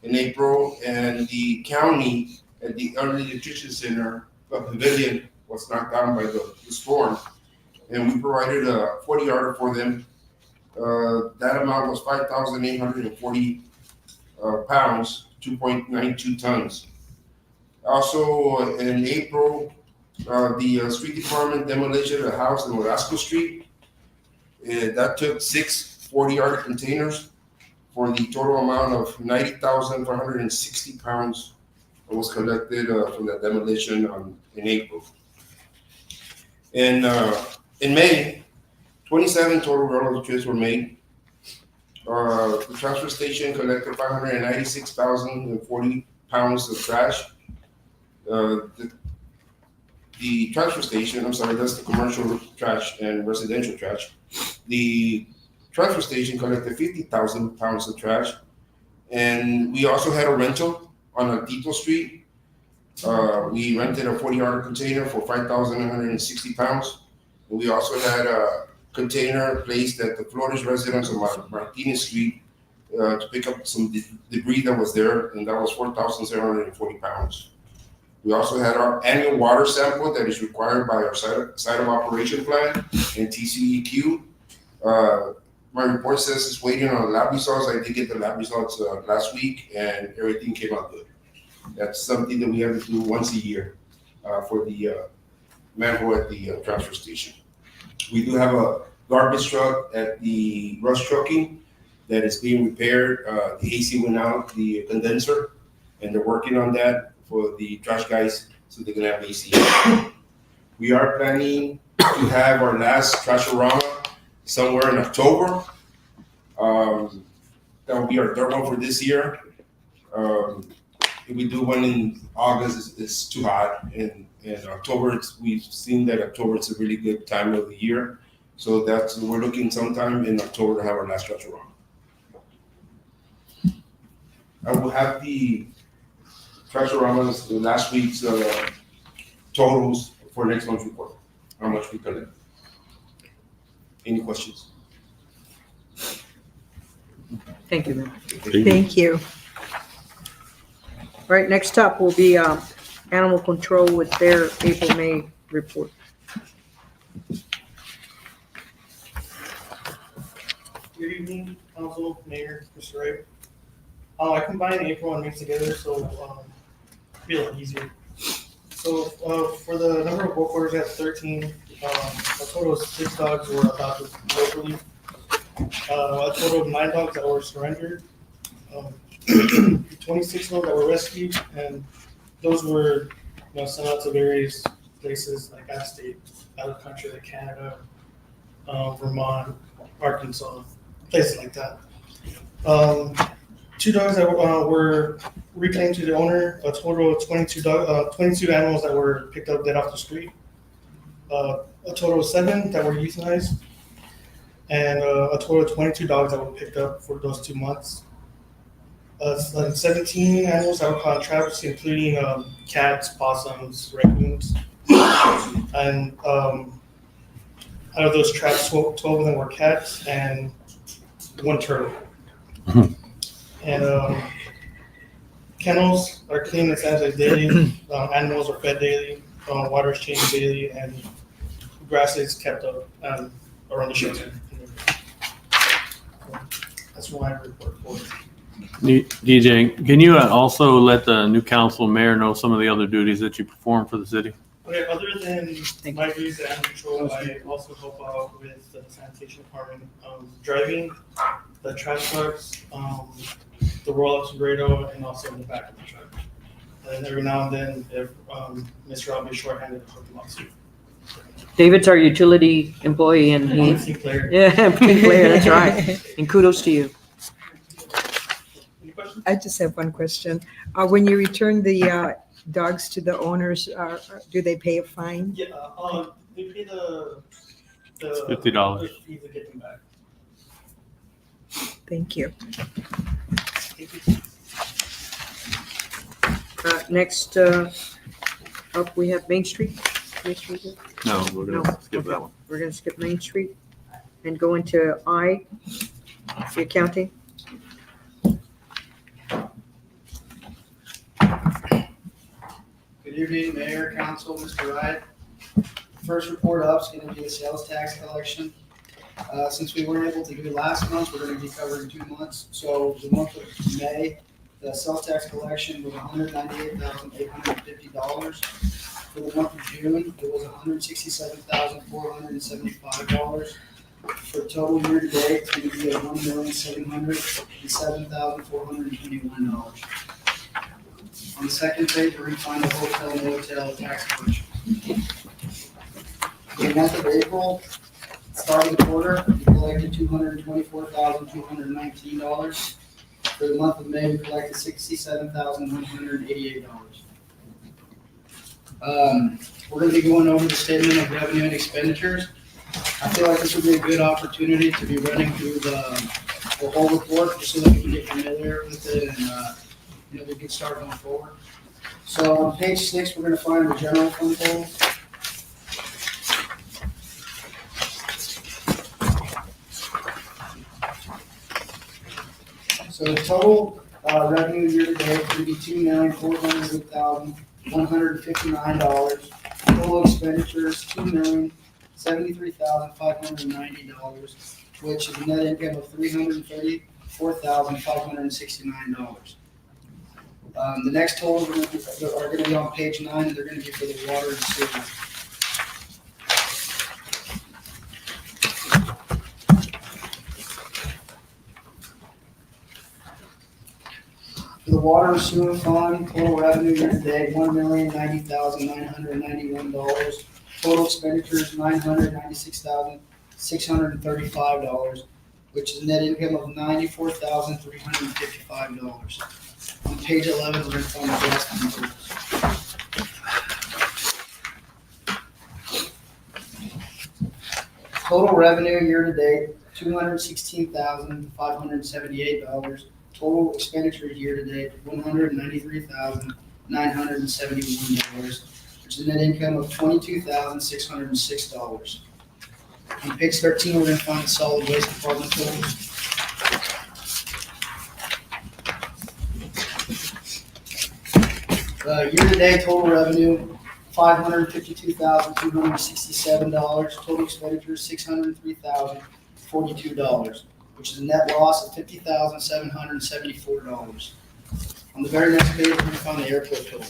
April, and the county at the Early Nutrition Center, the pavilion, was knocked down by the storm. And we provided a 40-yarder for them. That amount was 5,840 pounds, 2.92 tons. Also, in April, the street department demolition of a house in Orozco Street. That took 6 40-yard containers for the total amount of 90,460 pounds that was collected from that demolition in April. In May, 27 total railroad trips were made. The transfer station collected 596,040 pounds of trash. The transfer station, I'm sorry, that's the commercial trash and residential trash. The transfer station collected 50,000 pounds of trash. And we also had a rental on Tito Street. We rented a 40-yard container for 5,160 pounds. And we also had a container placed at the Flores residence on Martinez Street to pick up some debris that was there, and that was 4,740 pounds. We also had our annual water sample that is required by our site of operation plan and TCEQ. My report says it's waiting on lab results. I did get the lab results last week, and everything came out good. That's something that we have to do once a year for the manhole at the transfer station. We do have a garbage truck at the Rush Trucking that is being repaired. The AC went out, the condenser, and they're working on that for the trash guys so they can have AC. We are planning to have our last Trash-A-Rama somewhere in October. That will be our third one for this year. If we do one in August, it's too hot. And October, we've seen that October is a really good time of the year. So we're looking sometime in October to have our last Trash-A-Rama. I will have the Trash-A-Ramas, last week's totals for next month's report, how much we collect. Any questions? Thank you, ma'am. Thank you. All right, next up will be animal control with their April, May report. Good evening, council, mayor, Mr. Wright. I combined April and May together, so feel it easier. So for the number of work orders, we had 13. A total of 6 dogs were adopted locally. A total of 9 dogs that were surrendered. 26 more that were rescued, and those were sent out to various places like out of state, out of country like Canada, Vermont, Arkansas, places like that. 2 dogs that were reclaimed to the owner, a total of 22 animals that were picked up dead off the street, a total of 7 that were euthanized, and a total of 22 dogs that were picked up for those 2 months. 17 animals that were caught in traps, including cats, possums, raccoons, and out of those traps, 12 of them were cats and 1 turtle. And kennels are cleaned and sanitized daily. Animals are fed daily. Water is changed daily, and grass is kept up around the shelter. That's my report for it. DJ, can you also let the new council mayor know some of the other duties that you perform for the city? Okay, other than my duties as animal control, I also help out with the sanitation department, driving, the trash trucks, the roll-ups and Grado, and also in the back of the truck. And every now and then, if Mr. Rob is shorthanded, I'll help him out too. David's our utility employee and he, Team player. yeah, team player, that's right. And kudos to you. Any questions? I just have one question. When you return the dogs to the owners, do they pay a fine? Yeah, they pay the $50. the fee to get them back. Thank you. Next up, we have Main Street. Main Street here? No, we're No, gonna skip okay. that one. We're gonna skip Main Street and go into the accounting. Good evening, Mayor, Council, Mr. Wright. First report up is going to be the sales tax collection. Since we weren't able to do last month, we're going to be covering 2 months. So the month of May, the sales tax collection was $198,850. For the month of June, it was $167,475. For total year to date, it's going to be at $1,707,421. On the second page, we're going to find the hotel and motel tax collection. For the month of April, starting the quarter, we collected $224,219. For the month of May, we collected $67,188. We're going to be going over the statement of revenue and expenditures. I feel like this would be a good opportunity to be running through the whole report, just so that we can get familiar with it and we can start going forward. So on page 6, we're going to find the general fund total. So the total revenue year to date would be $2,408,159. Total expenditures $2,073,590, which is a net income of $334,569. The next totals are going to be on page 9, and they're going to be for the water and sewer. For the water and sewer fund, total revenue year to date, $1,090,991. Total expenditures, $996,635, which is a net income of $94,355. On page 11, we're going to find the gas company. Total revenue year to date, $216,578. Total expenditures year to date, $193,971, which is a net income of $22,606. On page 13, we're going to find the solid waste department total. Year-to-date total revenue, $552,267. Total expenditures, $603,042, which is a net loss of $50,774. On the very next page, we're going to find the airport total.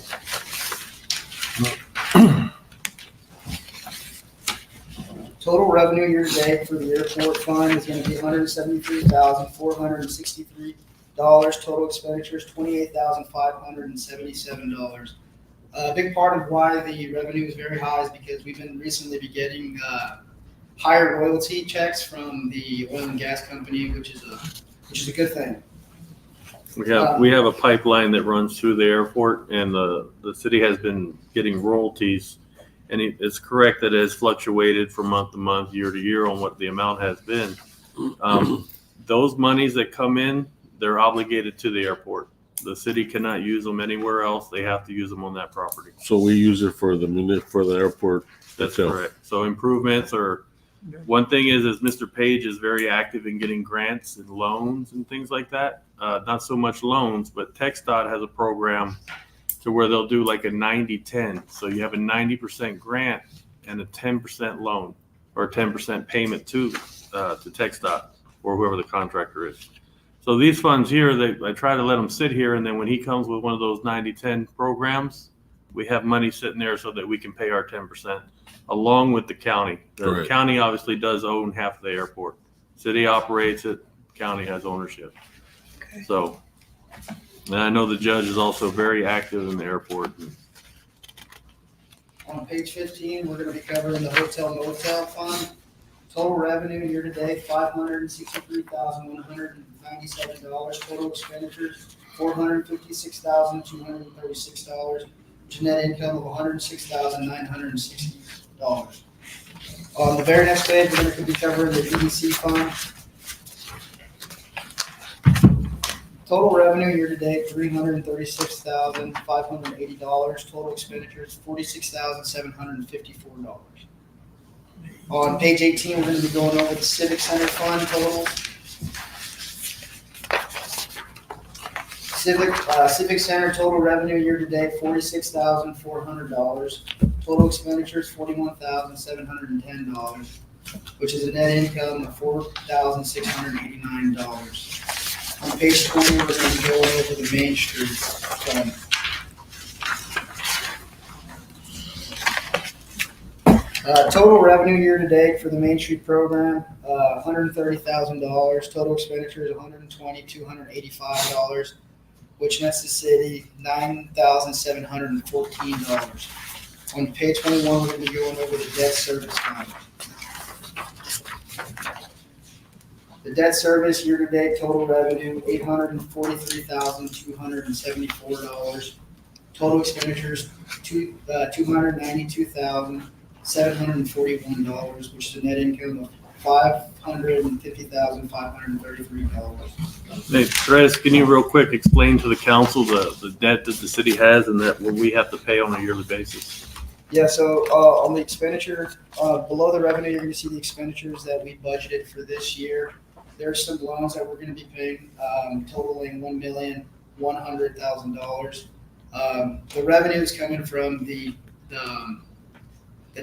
Total revenue year-to-date for the airport fund is going to be $173,463. Total expenditures, $28,577. A big part of why the revenue is very high is because we've been recently getting higher royalty checks from the oil and gas company, which is a good thing. We have a pipeline that runs through the airport, and the city has been getting royalties. And it's correct that it has fluctuated from month to month, year to year on what the amount has been. Those monies that come in, they're obligated to the airport. The city cannot use them anywhere else. They have to use them on that property. So we use it for the airport. That's itself. correct. So improvements are, one thing is Mr. Page is very active in getting grants and loans and things like that. Not so much loans, but TxDOT has a program to where they'll do like a 90-10. So you have a 90% grant and a 10% loan or 10% payment to TxDOT or whoever the contractor is. So these funds here, I try to let them sit here, and then when he comes with one of those 90-10 programs, we have money sitting there so that we can pay our 10% along with the county. The Correct. county obviously does own half of the airport. City operates it, county has ownership. So, and I know the judge is also very active in the airport. On page 15, we're gonna be covering the hotel motel fund. Total revenue year-to-date, $563,197. Total expenditures, $456,236, which is net income of $106,960. On the very next page, we're gonna be covering the EDC fund. Total revenue year-to-date, $336,580. Total expenditures, $46,754. On page 18, we're going to be going over the Civic Center fund total. Civic Center total revenue year-to-date, $46,400. Total expenditures, $41,710, which is a net income of $4,689. On page 20, we're going to be going over the Main Street fund. Total revenue year-to-date for the Main Street program, $130,000. Total expenditures, $120,285, which nets the city $9,714. On page 21, we're going to be going over the debt service fund. The debt service year-to-date total revenue, $843,274. Total expenditures, $292,741, which is a net income of $550,533. Hey, Therese, can you real quick explain to the council the debt that the city has and that what we have to pay on a yearly basis? Yeah, so on the expenditure, below the revenue, you're going to see the expenditures that we budgeted for this year. There's some loans that we're going to be paying, totaling $1,100,000. The revenue is coming from the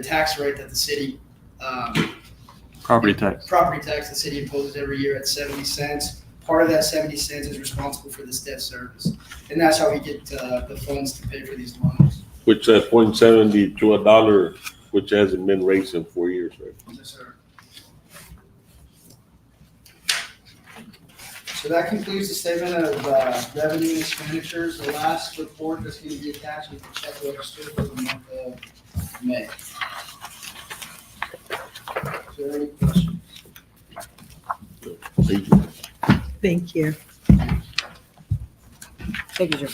tax rate that the city Property tax. the city imposes every year at 70 cents. Part of that 70 cents is responsible for this debt service, and that's how we get the funds to pay for these loans. Which at 0.70 to $1, which hasn't been raised in 4 years, right? Yes, sir. So that concludes the statement of revenue and expenditures. The last report that's going to be attached is the check register for the month of May. Is there any questions? Thank you. Thank you. Thank you, sir.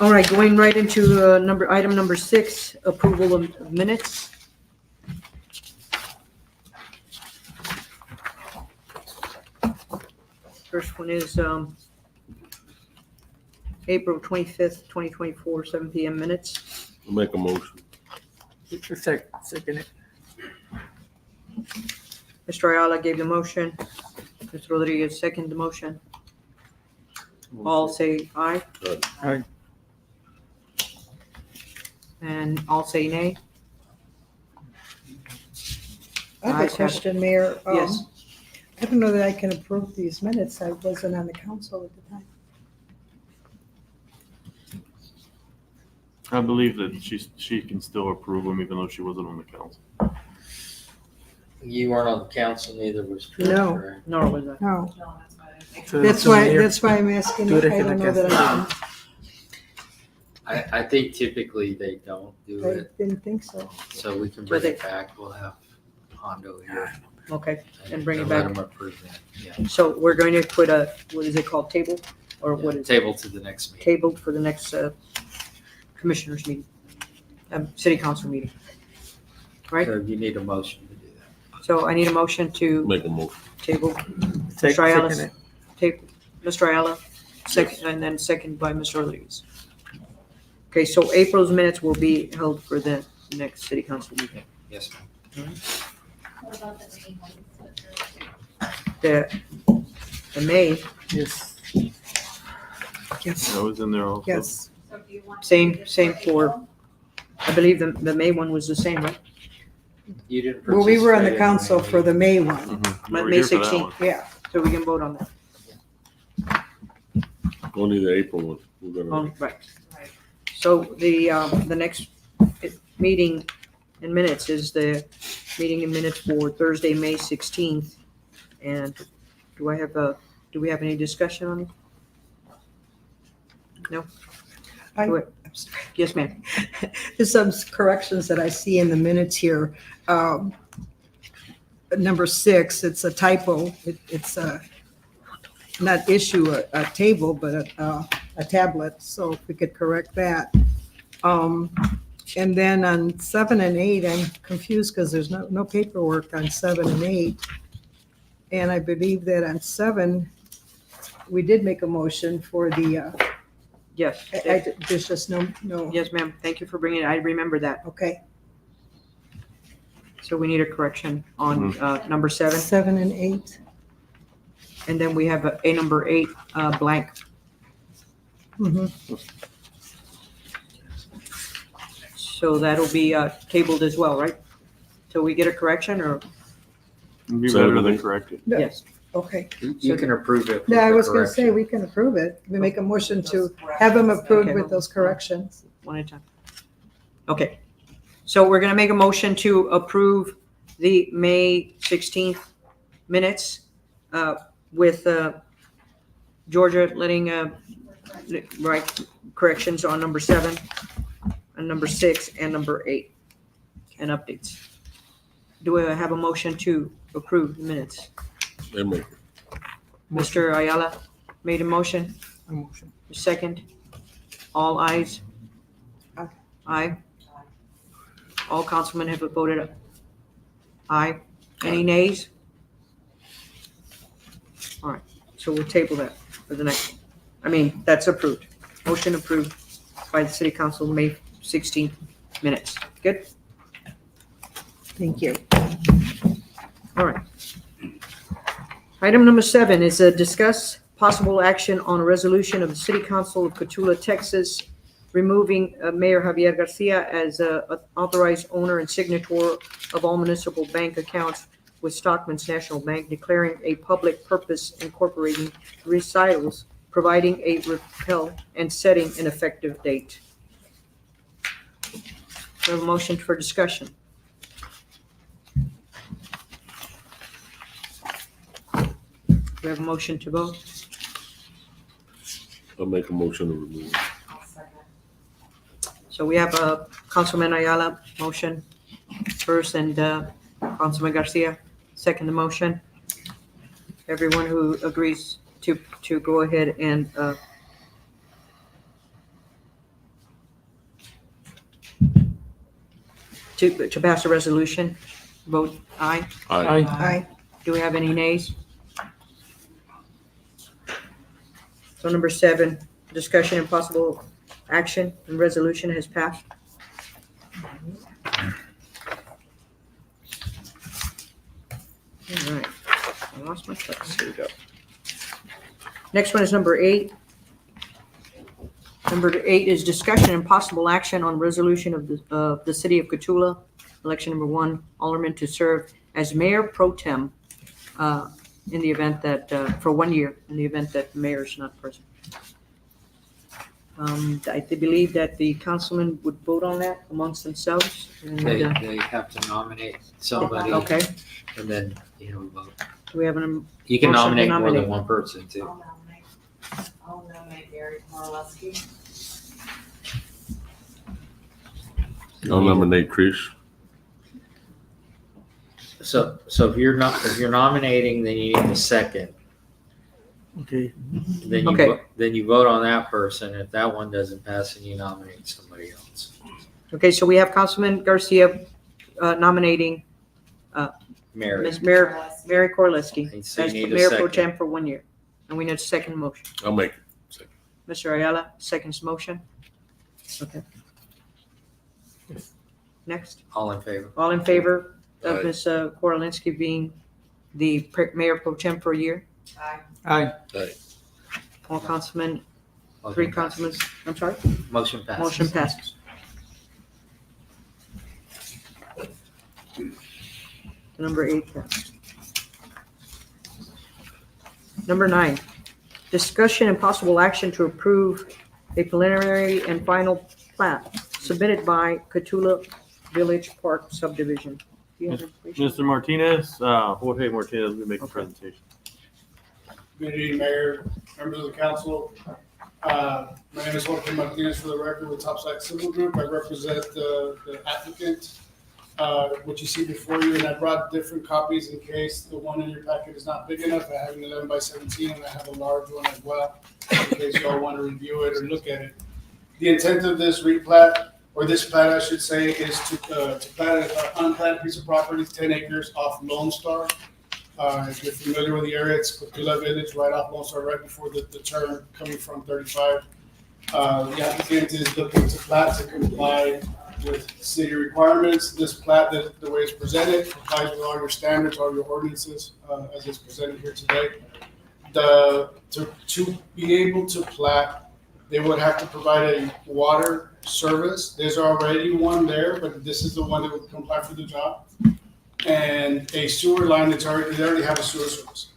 All right, going right into item number 6, approval of minutes. First one is April 25th, 2024, 7 p.m. minutes. I'll make a motion. Second it. Mr. Ayala gave the motion. Mr. Rodriguez seconded the motion. All say aye. Aye. And all say nay. I have Ayes have a it. question, Mayor. Yes. I don't know that I can approve these minutes. I wasn't on the council at the time. I believe that she can still approve them even though she wasn't on the council. You weren't on the council, neither was. No. correct? Nor was I. No. So- That's so why, Mayor, that's why I'm asking. do it I if don't it know that I I think typically they don't do can. I it, didn't think so. so we can So bring they- it back. We'll have Hondo here. Okay, and bring it And let back. them approve that, yeah. So we're going to put a, what is it called, table? Or what is it? Table to the next meeting. Tabled for the next commissioners meeting, city council meeting. Right? So you need a motion to do that. So I need a motion to Make a motion. table. Take- Mr. Ayala, second it. table, Mr. Ayala, second, and then second by Mr. Rodriguez. Okay, so April's minutes will be held for the next city council meeting. Yes, ma'am. What about the May ones? The May, Yes. Yes, That was in there also. yes. So do you want? to do same, this same for, April? I believe the May one was the same, right? You didn't Well, we were on the participate in council May for the May one. Mhm. We May were here for that 16th. one. Yeah, So we can vote on that. Only the April one. We're gonna, Right. So the next meeting in minutes is the meeting in minutes for Thursday, May 16th. And do we have any discussion on it? No? I- Go ahead. Yes, ma'am. there's some corrections that I see in the minutes here. Number 6, it's a typo. It's not issue a table, but a tablet, so if we could correct that. And then on 7 and 8, I'm confused because there's no paperwork on 7 and 8. And I believe that on 7, we did make a motion for the, Yes. there's just no, Yes, ma'am. Thank you for bringing it. I remember that. okay. So we need a correction on number 7. 7 and 8. And then we have a number 8 blank. Mhm. So that'll be tabled as well, right? Till we get a correction or, It'd be better than correct it. No. yes. Okay. You can approve it. with No, I the was going to say, correction. we can approve it. We make a motion to have them approved Okay. with those corrections. One at a time. Okay. So we're going to make a motion to approve the May 16th minutes with Georgia letting, right, corrections on number 7 and number 6 and number 8 and updates. Do we have a motion to approve the minutes? they make it. Mr. Ayala made a motion. A motion. Second. All ayes? Aye. Aye. All councilmen have voted aye. Any nays? All right, so we'll table that for the next, that's approved. Motion approved by the city council, May 16th minutes. Good? Thank you. All right. Item number 7 is a discuss possible action on a resolution of the City Council of Cotulla, Texas, removing Mayor Javier Garcia as a authorized owner and signator of all municipal bank accounts with Stockman's National Bank, declaring a public purpose incorporating recitals, providing a repeal, and setting an effective date. We have a motion for discussion. We have a motion to vote. I'll make a motion to remove it. I'll second. So we have a Councilman Ayala motion first and Councilman Garcia second the motion. Everyone who agrees to go ahead and to pass a resolution, vote aye. Aye. Aye. Do we have any nays? So number 7, discussion and possible action and resolution has passed. All right, I lost my place. Here we go. Next one is number 8. Number 8 is discussion and possible action on resolution of the city of Cotulla, election number 1, alderman to serve as mayor pro tem in the event that, for 1 year, in the event that the mayor is not present. I believe that the councilmen would vote on that amongst themselves. And, They have to nominate somebody. Okay, And then, vote. do we have an, You can Motion to nominate more nominate. than one person too. I'll nominate Gary Marleski. I'll nominate Trish. So if you're nominating, then you need a second. Okay. Then Okay. then you vote on that person. If that one doesn't pass, then you nominate somebody else. Okay, so we have Councilman Garcia nominating Mary. Ms. Mary Corleski And so you as need a Mayor Pro second. Tem for 1 year. And we need a second motion. I'll make it. Mr. Ayala, seconds motion. Okay. Next, All in favor? all in favor of Aye. Ms. Korolinsky being the Mayor Pro Tem for a year? Aye. All councilmen, Motion 3 passes. councilmen, I'm sorry? Motion passes. Motion passes. Number 8 passed. Number 9, discussion and possible action to approve a preliminary and final plat submitted by Catula Village Park subdivision. Do you have information? Mr. Martinez, Jorge Martinez, will make the presentation. Good evening, Mayor, members of the council. My name is Jorge Martinez, for the record, with Topside Civil Group. I represent the applicant, what you see before you, and I brought different copies in case the one in your packet is not big enough. I have an 11 by 17, and I have a large one as well, in case you all want to review it or look at it. The intent of this replat, or this plat, I should say, is to plat an unplatted piece of property, 10 acres off Lone Star. If you're familiar with the area, it's Catula Village, right off Lone Star, right before the turn coming from 35. The applicant is looking to plat to comply with city requirements. This plat, the way it's presented, complies with all your standards, all your ordinances, as it's presented here today. To be able to plat, they would have to provide a water service. There's already one there, but this is the one that would comply for the job. And a sewer line they already have a sewer service.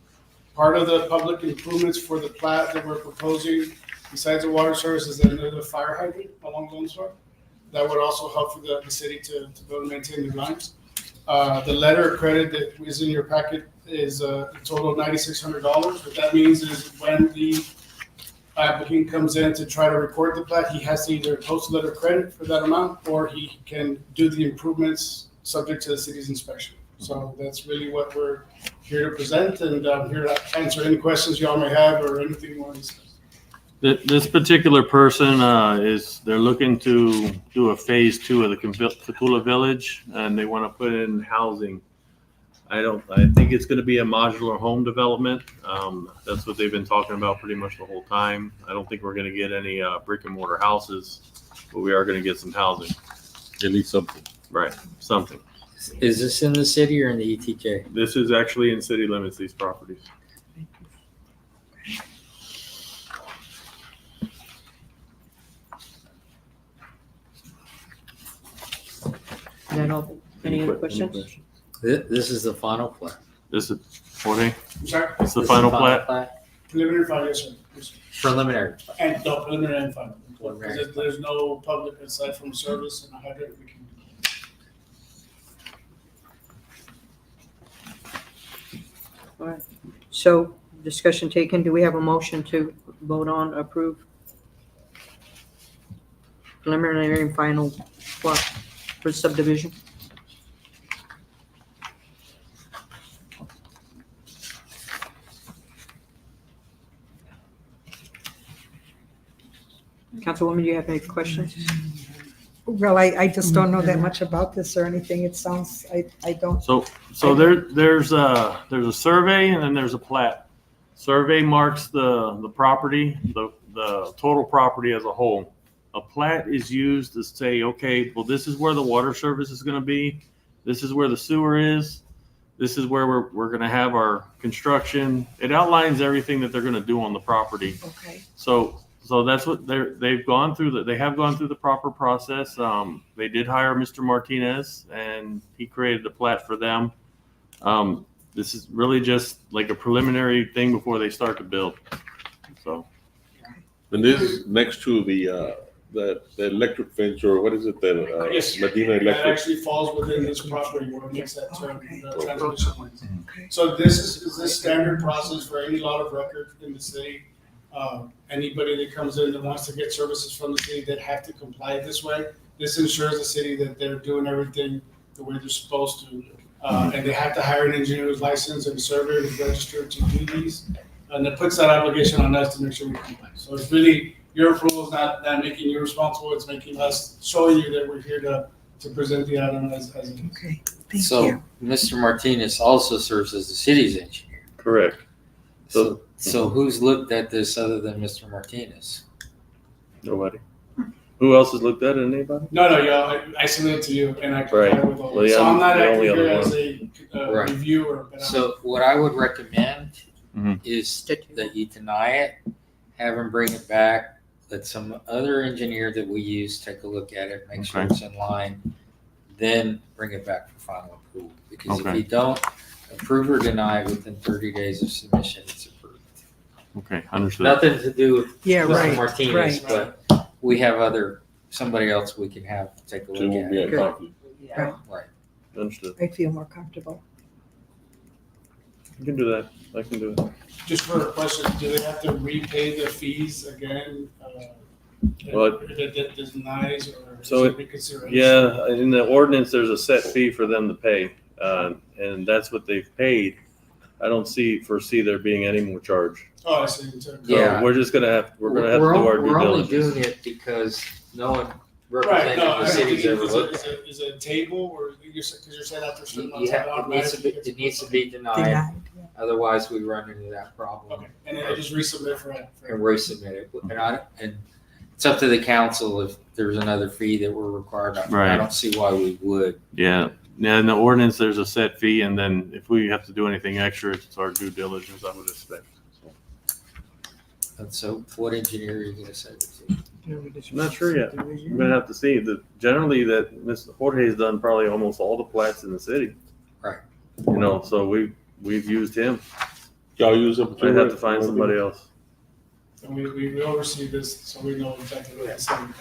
Part of the public improvements for the plat that we're proposing, besides the water service, is another fire hydrant along Lone Star. That would also help for the city to be able to maintain the lines. The letter of credit that is in your packet is a total of $9,600. What that means is when the applicant comes in to try to record the plat, he has to either post a letter of credit for that amount, or he can do the improvements subject to the city's inspection. So that's really what we're here to present, and I'm here to answer any questions y'all may have or anything you want to discuss. This particular person they're looking to do a phase 2 of the Catula Village, and they want to put in housing. I think it's going to be a modular home development. That's what they've been talking about pretty much the whole time. I don't think we're going to get any brick and mortar houses, but we are going to get some housing. At least something. Right, something. Is this in the city or in the ETJ? This is actually in city limits, these properties. Then any other questions? This is the final plat. This is, Jorge, I'm sorry? it's the This is final plat? Preliminary final, yes, sir. Yes, sir. Preliminary. And no, preliminary and final. Preliminary. There's no public aside from service and a hydrant we can. All right. So discussion taken. Do we have a motion to vote on, approve preliminary and final plot for subdivision? Councilwoman, do you have any questions? Well, I just don't know that much about this or anything. It sounds, I don't. So there's a survey and then there's a plat. Survey marks the property, the total property as a whole. A plat is used to say, okay, well, this is where the water service is going to be. This is where the sewer is. This is where we're going to have our construction. It outlines everything that they're going to do on the property. Okay. So that's what they've gone through. They have gone through the proper process. They did hire Mr. Martinez, and he created the plat for them. This is really just like a preliminary thing before they start to build. So, And this is next to the electric fence, or what is it, Yes, Medina that Electric? actually falls within this property where it makes that turn, the transmission lines. So this is standard process for any lot of record in the city. Anybody that comes in that wants to get services from the city that have to comply this way. This ensures the city that they're doing everything the way they're supposed to. And they have to hire an engineer who's licensed and a surveyor who's registered to do these. And it puts that obligation on us to make sure we comply. So it's really, your approval is not making you responsible, it's making us, showing you that we're here to present the item as it is. Okay, thank So you. Mr. Martinez also serves as the city's engineer. Correct. So who's looked at this other than Mr. Martinez? Nobody. Who else has looked at it? Anybody? No, I submit it to you and I comply Right. with all. Well, yeah, So I'm not the acting only here other as one. a Right. reviewer, but I'm. So what I would recommend Mhm. is that you deny it, have him bring it back, let some other engineer that we use take a look at it, make sure Okay. it's in line, then bring it back for final approval. Because if Okay. you don't approve or deny within 30 days of submission, it's approved. Okay, understood. Nothing to do with Yeah, Mr. right, Martinez, right. but we have somebody else we can have take a look Two at will be it. a copy. Right. Right. Understood. I feel more comfortable. You can do that. I can do it. Just for a question, do they have to repay the fees again? Well, That denies or So is it it- reconsideration? Yeah, in the ordinance, there's a set fee for them to pay, and that's what they've paid. I don't foresee there being any more charge. Oh, I see. So Yeah. we're just gonna have, we're gonna have to do our due We're only diligence. doing it because no one Right, representing no, the city's ever looked at it. is it a table or because you're saying after a certain amount You of time, have, it needs to be denied, Denied. otherwise we run into that problem. Okay, and then I just resubmit for it. And resubmit it, and it's up to the council if there's another fee that we're required. I Right. don't see why we would. Yeah, in the ordinance, there's a set fee, and then if we have to do anything extra, it's our due diligence, I would expect. And so what engineer are you gonna send it to? I'm not sure yet. I'm gonna have to see. Generally, that Mr. Jorge's done probably almost all the plats in the city. Right. You know, so we've used him. Y'all use them too? I'd have to find somebody else. And we oversee this, so we know exactly what it's saying.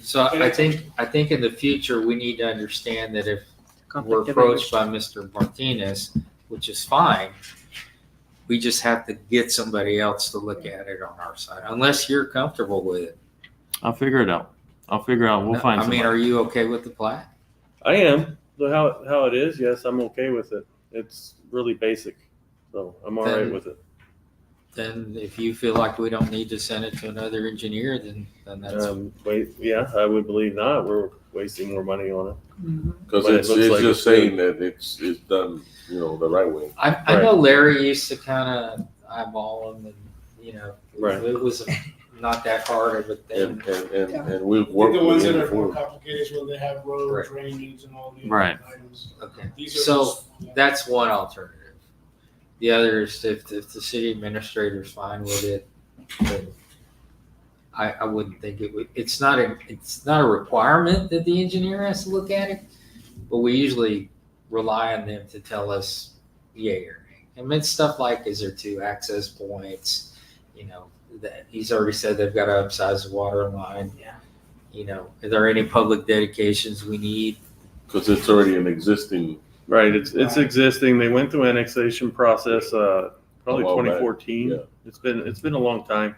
So I think in the future, we need to understand that if we're Conflict of approached by Mr. Martinez, which is fine, we just have to get somebody else to look at it on our side, unless you're comfortable with it. I'll figure it out. We'll find I mean, somebody. are you okay with the plat? I am. How it is, yes, I'm okay with it. It's really basic, so I'm all right Then- with it. Then if you feel like we don't need to send it to another engineer, then that's, Yeah, I would believe not. We're wasting more money on it. Because But it it's looks like just it's saying that it's done, the right way. I know Larry used to kind of eyeball them and, Right. it was not that hard of a thing. And we've I worked think the ones with that him are more before. complicated is when they have road Right. drainage and all the Right. items. Okay, These are so just- yeah. that's one alternative. The other is if the city administrator is fine with it, then I wouldn't think it would, it's not a requirement that the engineer has to look at it, but we usually rely on them to tell us yay or nay. And it's stuff like, is there 2 access points? That he's already said they've got to upsize the water line. Yeah. Are there any public dedications we need? Because it's already an existing. Right, it's existing. They went through annexation process, probably A while back, 2014. yeah. It's been a long time.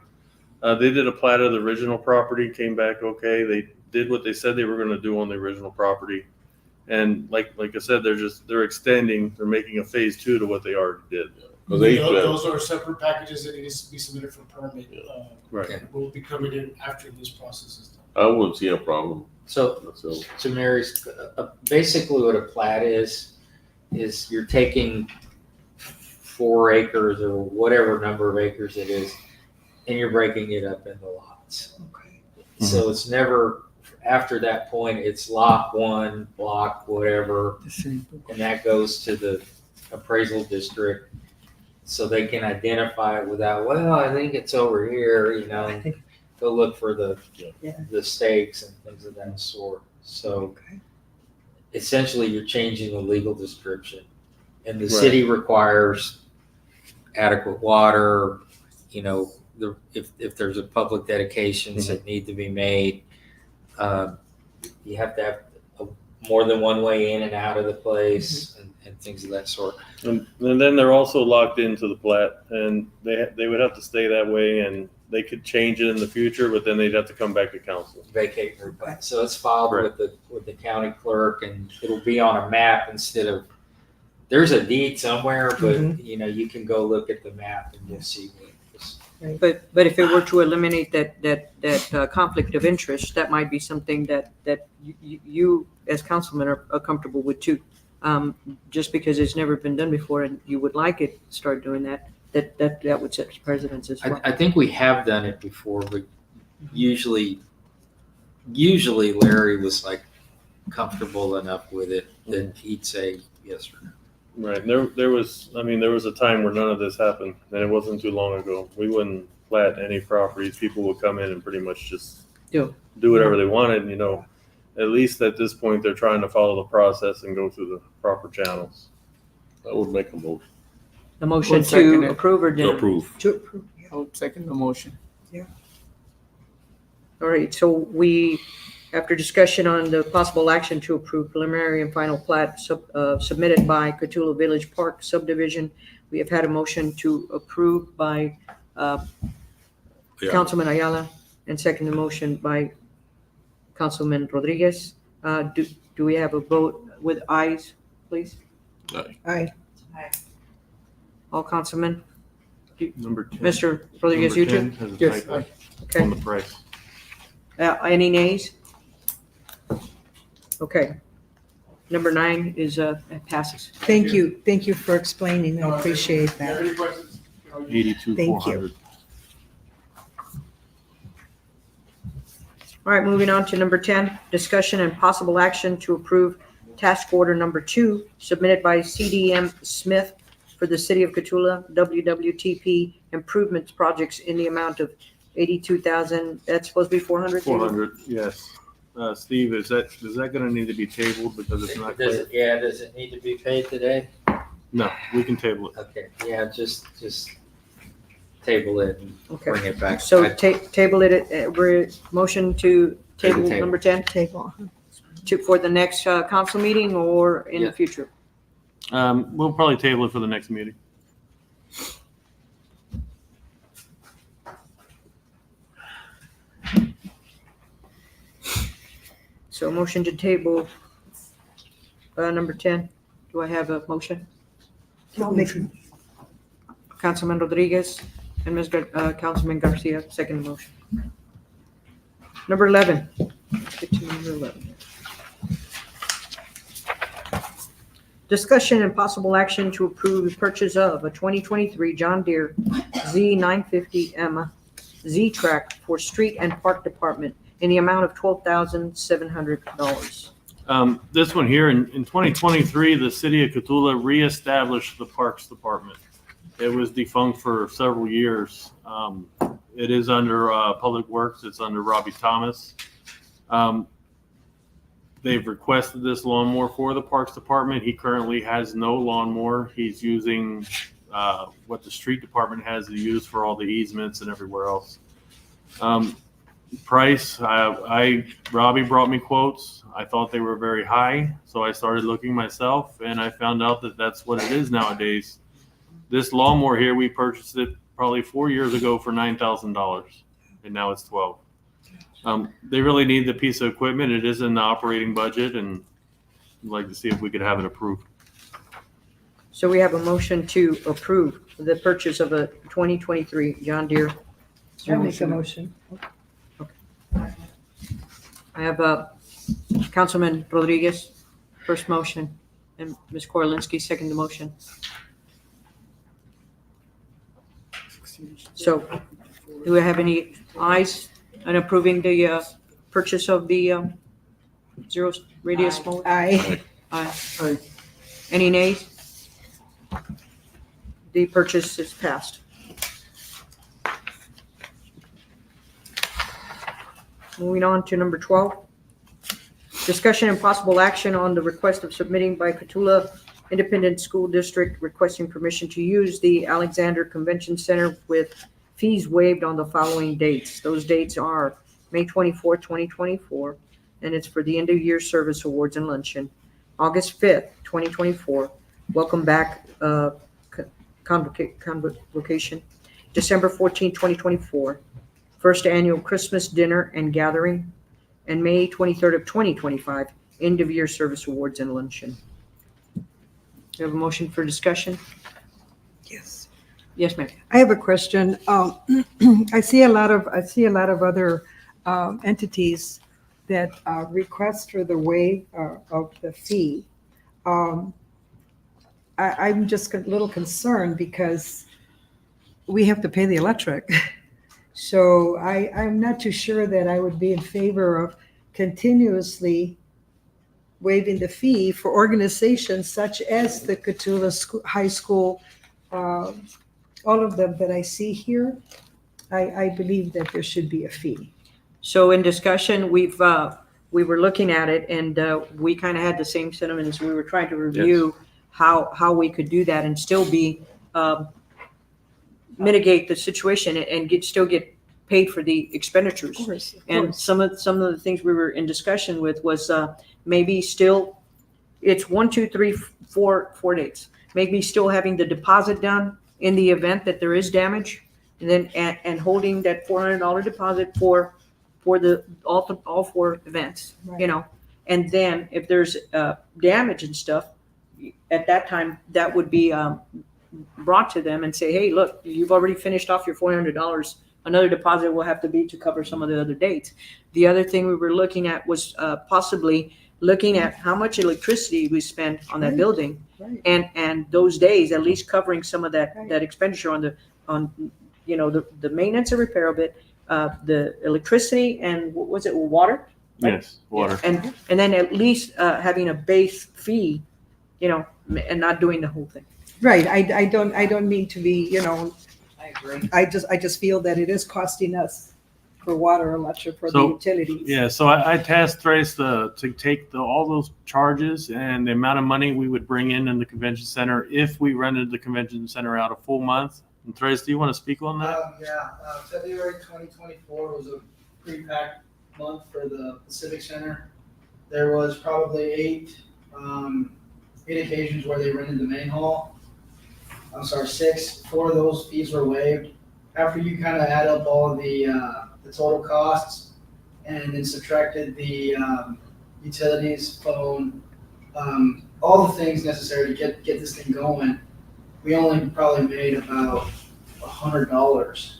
They did a plat of the original property, came back okay. They did what they said they were gonna do on the original property. And like I said, they're extending, they're making a phase 2 to what they already did. Because they Those are separate packages that need to be submitted for permit. Right. Will be coming in after this process is done. I wouldn't see a problem. So to Mary's, basically what a plat is you're taking 4 acres or whatever number of acres it is, and you're breaking it up into lots. So it's never, after that point, it's lot 1, block, whatever, and that goes to the appraisal district. So they can identify it without, well, I think it's over here, go look for the stakes and things of that sort. So essentially you're changing the legal description, and the city requires adequate water, if there's a public dedications that need to be made, you have to have more than one way in and out of the place and things of that sort. And then they're also locked into the plat, and they would have to stay that way, and they could change it in the future, but then they'd have to come back to council. Vacate and replat. So it's filed with the county clerk, and it'll be on a map instead of there's a deed somewhere, but Mhm. you can go look at the map and you'll see what it was. But if it were to eliminate that conflict of interest, that might be something that you as councilman are comfortable with too. Just because it's never been done before and you would like it, start doing that would set precedents as well. I think we have done it before, but usually Larry was like comfortable enough with it that he'd say yes or no. Right. There was a time where none of this happened, and it wasn't too long ago. We wouldn't plat any properties. People would come in and pretty much just do whatever they wanted. At least at this point, they're trying to follow the process and go through the proper channels. I would make a motion. The motion One second. to approve or To deny? approve. To approve. I'll second the motion. All right, so we, after discussion on the possible action to approve preliminary and final plat submitted by Cotulla Village Park subdivision, we have had a motion to approve by Councilman Ayala and second the motion by Councilman Rodriguez. Do we have a vote with ayes, please? Aye. All councilmen? Number 10. Mr. Rodriguez, you Number too? 10 has a Yes, typo aye. Okay. on the price. Any nays? Okay. Number 9 is passes. Thank you for explaining. I appreciate If you have that. any questions? 82,400. All right, moving on to number 10, discussion and possible action to approve task order number 2 submitted by CDM Smith for the City of Cotulla WWTP improvements projects in the amount of 82,000. That's supposed to be 400? 400, yes. Steve, is that going to need to be tabled because it's not Does clear? does it need to be paid today? No, we can table it. Okay, yeah, just table it and Okay. bring it back. So table it, we're motion to table Table. number 10 Table. for the next council meeting or in the Yeah. future? We'll probably table it for the next meeting. So motion to table number 10. Do I have a motion? Councilman Rodriguez and Councilman Garcia, second motion. Number 11. Let's get to number 11. Discussion and possible action to approve the purchase of a 2023 John Deere Z950M Z-Track for Street and Park Department in the amount of $12,700. This one here, in 2023, the city of Cotulla reestablished the Parks Department. It was defunct for several years. It is under Public Works. It's under Robbie Thomas. They've requested this lawnmower for the Parks Department. He currently has no lawnmower. He's using what the Street Department has to use for all the easements and everywhere else. Price, Robbie brought me quotes. I thought they were very high, so I started looking myself, and I found out that that's what it is nowadays. This lawnmower here, we purchased it probably 4 years ago for $9,000, and now it's 12. They really need the piece of equipment. It is in the operating budget, and I'd like to see if we could have it approved. So we have a motion to approve the purchase of a 2023 John Deere. I'll make a motion. I have Councilman Rodriguez, first motion, and Ms. Korolinsky, second the motion. So do we have any ayes on approving the purchase of the zero radius mower? Aye. Aye. Any nays? The purchase is passed. Moving on to number 12. Discussion and possible action on the request of submitting by Cotulla Independent School District requesting permission to use the Alexander Convention Center with fees waived on the following dates. Those dates are May 24, 2024, and it's for the end of year service awards and luncheon. August 5th, 2024, welcome back convocation. December 14, 2024, first annual Christmas dinner and gathering, and May 23rd of 2025, end of year service awards and luncheon. You have a motion for discussion? Yes. Yes, ma'am. I have a question. I see a lot of other entities that request for the waive of the fee. I'm just a little concerned because we have to pay the electric. So I'm not too sure that I would be in favor of continuously waiving the fee for organizations such as the Cotulla High School, all of them that I see here. I believe that there should be a fee. So in discussion, we were looking at it and we kind of had the same sentiments. We were trying to review how we could do that and still be, mitigate the situation and still get paid for the expenditures. Of course. And some of the things we were in discussion with was maybe still, it's 1, 2, 3, 4 dates. Maybe still having the deposit done in the event that there is damage, and then and holding that $400 deposit for all 4 events, you know. And then if there's damage and stuff, at that time that would be brought to them and say, hey, look, you've already finished off your $400. Another deposit will have to be to cover some of the other dates. The other thing we were looking at was possibly looking at how much electricity we spend on that building, and those days at least covering some of that expenditure on you know, the maintenance and repair of it, the electricity and what was it, water? Right? Yes, water. And then at least having a base fee, you know, and not doing the whole thing. Right, I don't mean to be, you know, I agree. I just feel that it is costing us for water, electric, for the So, utilities. Yeah, so I tasked Trace to take all those charges and the amount of money we would bring in the convention center if we rented the convention center out a full month. And Trace, do you want to speak on that? February 2024 was a pretty packed month for the Civic Center. There was probably eight occasions where they rented the main hall. I'm sorry, 6. 4 of those fees were waived. After you kind of add up all the total costs and then subtracted the utilities, phone, all the things necessary to get this thing going, we only probably made about $100.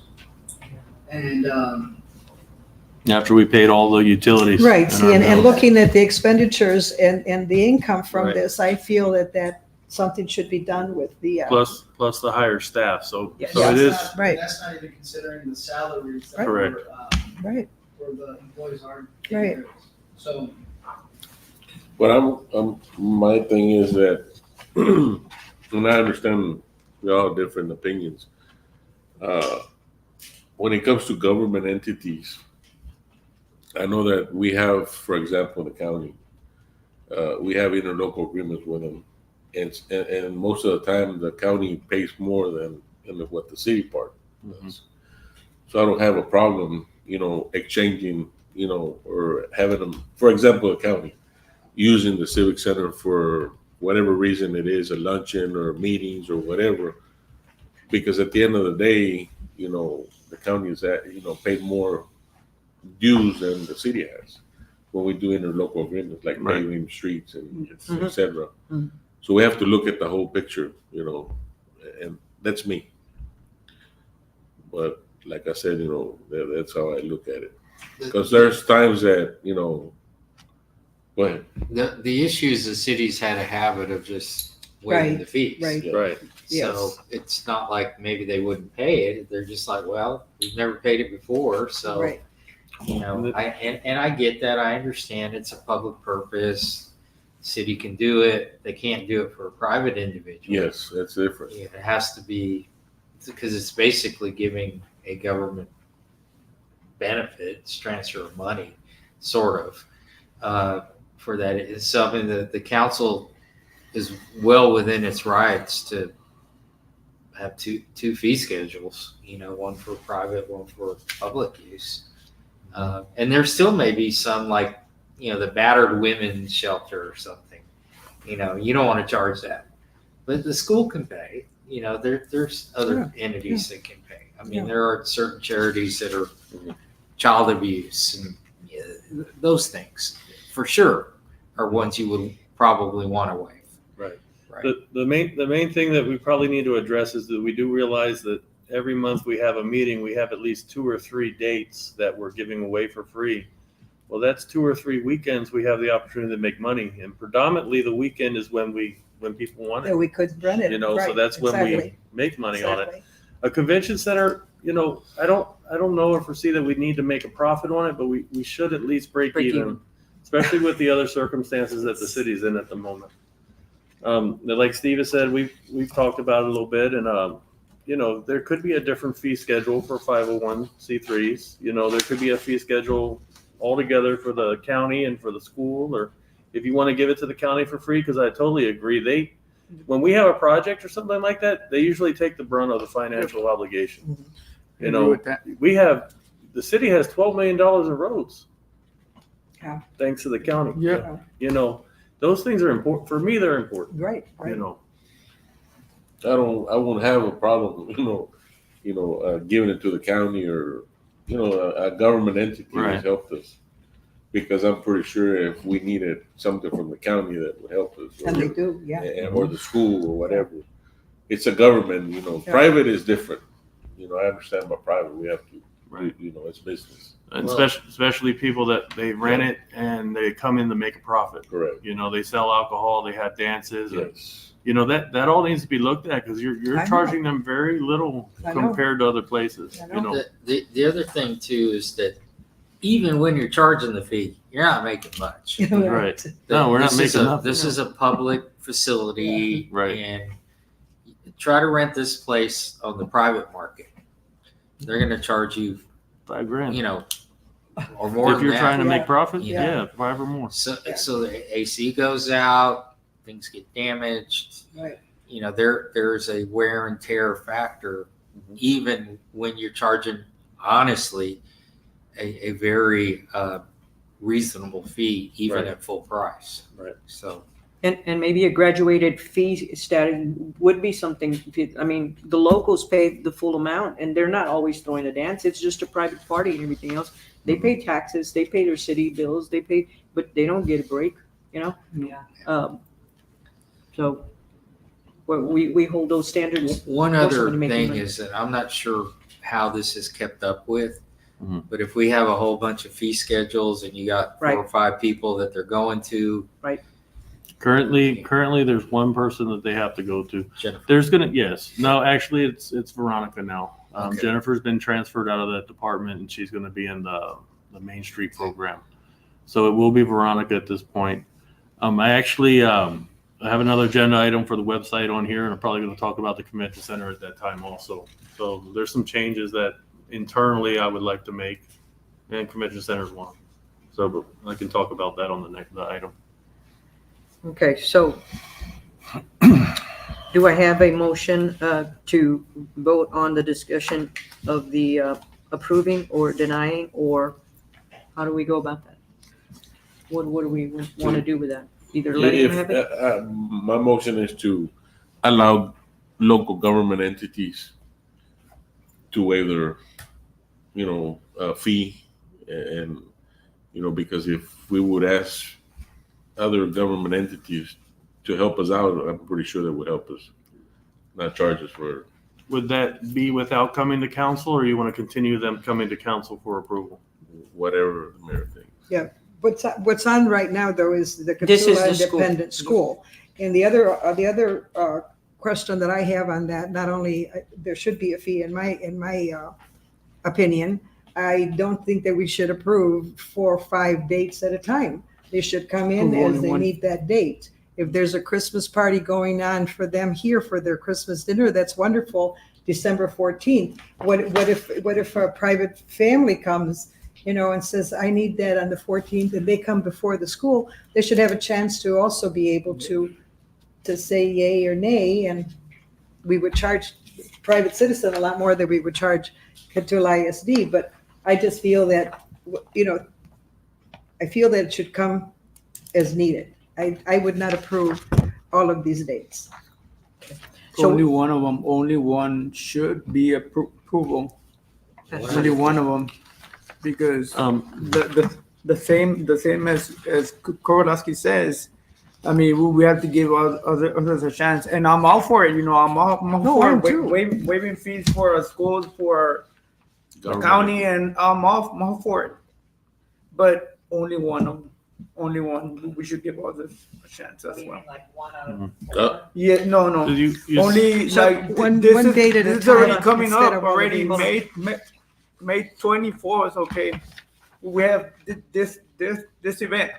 And After we paid all the utilities. Right, and see, our and bills. looking at the expenditures and the income from Right. this, I feel that something should be done with the. Plus the higher staff, so Yes. it is. Right. That's not even considering the salaries that Correct. Right. where the employees aren't. Right. So But my thing is that, and I understand we all have different opinions. When it comes to government entities, I know that we have, for example, the county, we have interlocal agreements with them. And most of the time, the county pays more than what the city part does. So I don't have a problem, you know, exchanging, you know, or having them, for example, the county using the Civic Center for whatever reason it is, a luncheon or meetings or whatever. Because at the end of the day, you know, the county is paid more dues than the city has when we do interlocal agreements like Right. paving streets and Mhm. et cetera. Mhm. So we have to look at the whole picture, you know, and that's me. But like I said, you know, that's how I look at it. Because there's times that, you know, go ahead. The issue is the city's had a habit of just waiving Right, the fees. right. Right. So it's not like maybe they wouldn't pay it. They're just like, well, we've never paid it before, so. Right. You know, and I get that. I understand it's a public purpose. City can do it. They can't do it for a private individual. Yes, that's different. It has to be, because it's basically giving a government benefit, it's transfer of money, sort of, for that. It's something that the council is well within its rights to have two fee schedules, you know, one for private, one for public use. And there still may be some, like, you know, the battered women's shelter or something. You know, you don't want to charge that, but the school can pay. You know, there's other entities that can pay. I mean, there are certain charities that are child abuse and those things, for sure, are ones you would probably want to waive. Right. Right. The main thing that we probably need to address is that we do realize that every month we have a meeting, we have at least 2 or 3 dates that we're giving away for free. Well, that's 2 or 3 weekends we have the opportunity to make money, and predominantly the weekend is when people want Yeah, it. we could run it. You know, so Right, that's when we exactly. make money on it. Exactly. A convention center, you know, I don't know or foresee that we need to make a profit on it, but we should at least break even, especially with the other circumstances that the city's in at the moment. Like Steve has said, we've talked about it a little bit, and you know, there could be a different fee schedule for 501c3s. You know, there could be a fee schedule altogether for the county and for the school, or if you want to give it to the county for free, because I totally agree. When we have a project or something like that, they usually take the brunt of the financial obligation. You know, the city has $12 million in roads. Yeah. Thanks to the county. Yeah. You know, those things are important. For me, they're important. Right. You know. I won't have a problem, giving it to the county or, a government entity Right. has helped us. Because I'm pretty sure if we needed something from the county that would help us. And they do, yeah. Or the school or whatever. It's a government, Yeah. private is different. I understand about private, we have to, Right. it's business. And especially people that they rent it and they come in to make a profit. Correct. You know, they sell alcohol, they have dances. And, Yes. that all needs to be looked at because you're I know. charging them very little I know. compared to other places. I know. You know, The other thing too is that even when you're charging the fee, you're not making much. right? No, we're not This is making a- nothing. This is a public facility. Right. And try to rent this place on the private market. They're gonna charge you, $5,000. Or more If than you're that. trying to make Yeah. profit, Yeah. yeah, 5 or more. So the AC goes out, things get damaged. Right. There's a wear and tear factor, even when you're charging, honestly, a very reasonable fee, even Right. at full price. Right. So. And maybe a graduated fee status would be something. I mean, the locals pay the full amount and they're not always throwing a dance. It's just a private party and everything else. They pay taxes, they pay their city bills, but they don't get a break, Yeah. So we hold those standards. One for other somebody making thing money. is that I'm not sure how this is kept up with, Mhm. but if we have a whole bunch of fee schedules and you got 4 or 5 people that they're going to, Currently, there's one person that they have to go to. Jennifer. There's actually, it's Veronica now. Okay. Jennifer's been transferred out of that department and she's going to be in the Main Street program. So it will be Veronica at this point. I actually I have another agenda item for the website on here, and I'm probably going to talk about the convention center at that time also. So there's some changes that internally I would like to make, and convention center's one. So but I can talk about that on the next item. Okay, so do I have a motion to vote on the discussion of the approving or denying, or how do we go about that? What do we want to do with that? Either let him have it? My motion is to allow local government entities to waive their, fee, and because if we would ask other government entities to help us out, I'm pretty sure that would help us, not charge us for it. Would that be without coming to council, or you want to continue them coming to council for approval? Whatever the mayor thinks. Yeah. What's on right now though is the This is Catula the school. Independent School. And the other question that I have on that, not only there should be a fee in my opinion, I don't think that we should approve 4 or 5 dates at a time. They should come in as they meet that date. If there's a Christmas party going on for them here for their Christmas dinner, that's wonderful, December 14th. What if a private family comes, and says, I need that on the 14th, and they come before the school, they should have a chance to also be able to say yay or nay, and we would charge private citizen a lot more than we would charge Catula ISD, but I just feel that, I feel that it should come as needed. I would not approve all of these dates. So- Only one should be approval. Only one of them, because the same as Kowalski says, I mean, we have to give others a chance, and I'm all for it. I'm all No, for I am too. waiving fees for schools, for the Government. county, and I'm all for it. But only one of them, only one. We should give others a chance as well. Like one out of Uh, Yeah, no. You- Only So like one this date at a this is already time coming instead up of all of already. these. May 24th. Okay, we have this event,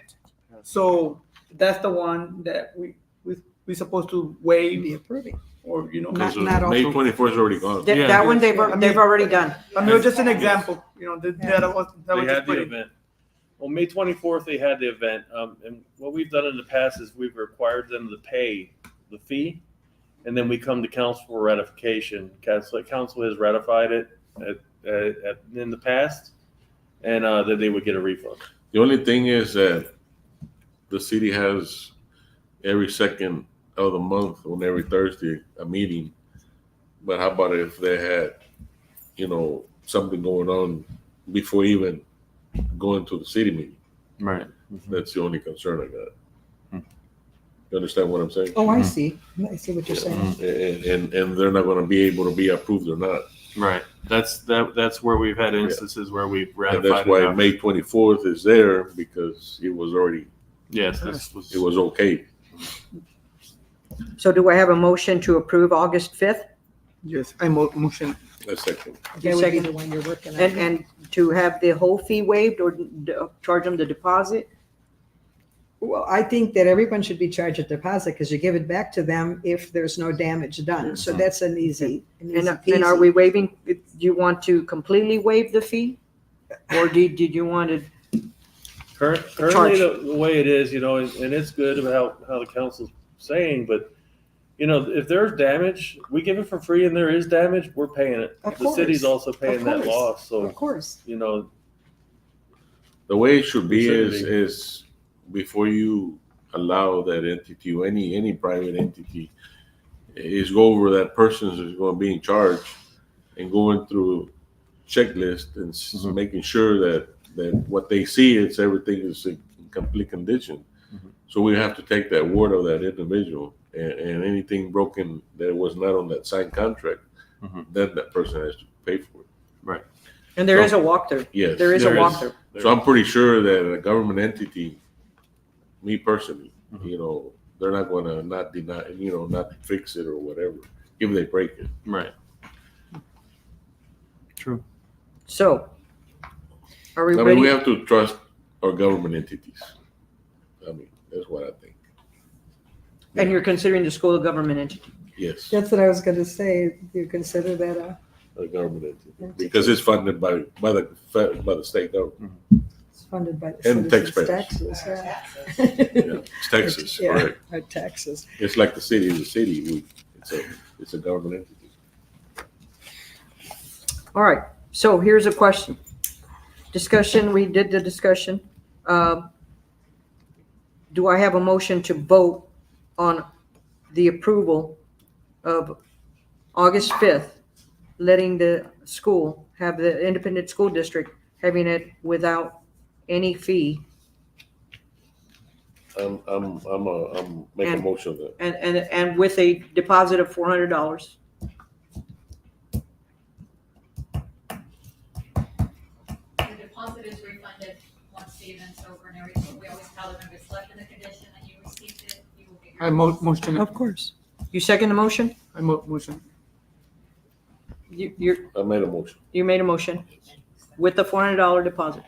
so that's the one that we supposed to waive Be approving. or Not- not all. May 24th is already gone. That Yeah. that one they've already done. I mean, just an example. That was They just had put the it. event. Well, May 24th, they had the event. And what we've done in the past is we've required them to pay the fee. And then we come to council for ratification. Council has ratified it in the past. And then they would get a refund. The only thing is that the city has every second of the month on every Thursday a meeting. But how about if they had, something going on before even going to the city meeting? Right. That's the only concern I got. You understand what I'm saying? Oh, I see. I see what you're saying. And they're not going to be able to be approved or not. Right. That's where we've had instances where we've And ratified. that's why it. May 24th is there, because it was already, Yes, this was. it was okay. So do I have a motion to approve August 5th? Yes, I motion. A second. That would be the one you're working on. And to have the whole fee waived or charge them the deposit? Well, I think that everyone should be charged a deposit because you give it back to them if there's no damage done. So that's an easy And are peasy. we waiving, do you want to completely waive the fee? Or did you want to, Currently, the way it is, and it's good about how the council's saying, but if there's damage, we give it for free, and there is damage, we're paying it. Of The city's course. also paying Of that course. loss, so Of course. The way it should be Specifically. is before you allow that entity or any private entity is go over that person who's going to be in charge and going through checklist and making sure that what they see is everything is in complete condition. So we have to take that word of that individual and anything broken that was not on that signed contract, then that person has to pay for it. Right. and there is a walkthrough? Yes. There is a walkthrough. So I'm pretty sure that a government entity, me personally, they're not going to not deny, not fix it or whatever, if they break it. Right. True. So, are we I mean, we ready? have to trust our government entities. I mean, that's what I think. And you're considering the school a government entity? Yes, That's what I was going to say. Do you consider that a government entity, because it's funded by the state government. it's funded by the And citizens' taxpayers. taxes? Yeah. Yeah, it's Texas, Yeah, correct. our taxes. It's like the city is a city. It's a government entity. All right, so here's a question. Discussion, we did the discussion. Do I have a motion to vote on the approval of August 5th, letting the school have the independent school district having it without any fee? I'm making a And- motion of that. And with a deposit of $400. The deposit is refunded once the event's over and everything. We always tell them if it's left in the condition that you received it, you will get your. I motion. Of course. You second the motion? I motion. I made a motion. You made a motion with the $400 deposit.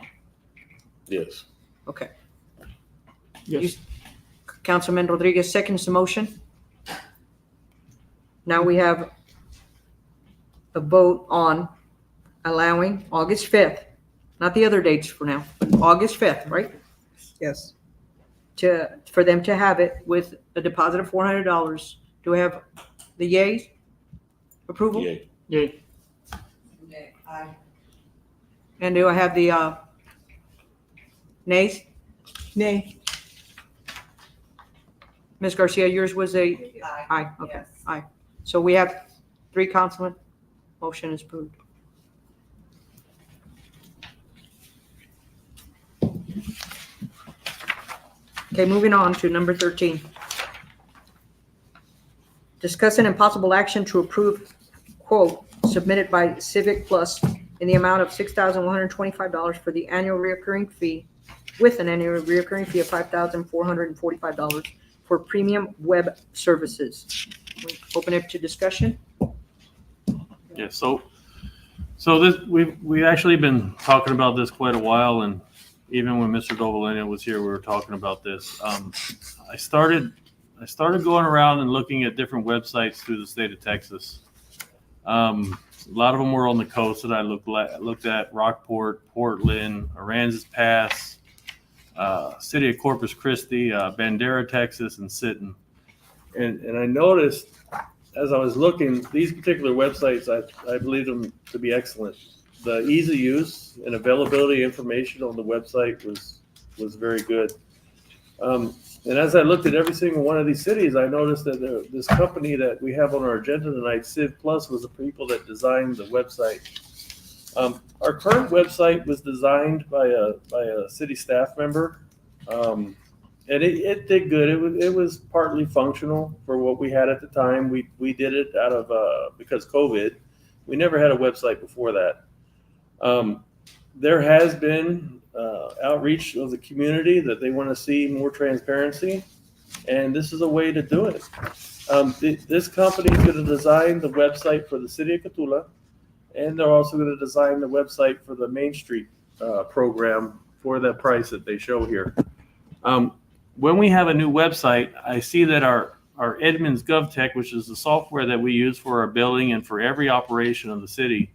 Yes. Okay. Yes. Councilman Rodriguez seconds the motion. Now we have a vote on allowing August 5th, not the other dates for now, but August 5th, right? Yes. For them to have it with a deposit of $400. Do we have the yay approval? Yay. Yay. Aye. And do I have the nays? Nay. Ms. Garcia, yours was a Aye. aye, okay, Yes. aye. So we have 3 councilmen. Motion is approved. Okay, moving on to number 13. Discuss an impossible action to approve quote submitted by Civic Plus in the amount of $6,125 for the annual recurring fee, with an annual recurring fee of $5,445 for premium web services. We open it to discussion. Yeah, so this, we've actually been talking about this quite a while, and even when Mr. Dovalina was here, we were talking about this. I started going around and looking at different websites through the state of Texas. A lot of them were on the coast that I looked at: Rockport, Portland, Aransas Pass, City of Corpus Christi, Bandera, Texas, and Sinton. And I noticed as I was looking, these particular websites, I believe them to be excellent. The ease of use and availability information on the website was very good. And as I looked at every single one of these cities, I noticed that this company that we have on our agenda tonight, Civ Plus, was the people that designed the website. Our current website was designed by a city staff member, and it did good. It was partly functional for what we had at the time. We did it out of because COVID. We never had a website before that. There has been outreach of the community that they want to see more transparency, and this is a way to do it. This company is going to design the website for the city of Cotulla, and they're also going to design the website for the Main Street program for that price that they show here. When we have a new website, I see that our Edmunds GovTech, which is the software that we use for our billing and for every operation of the city,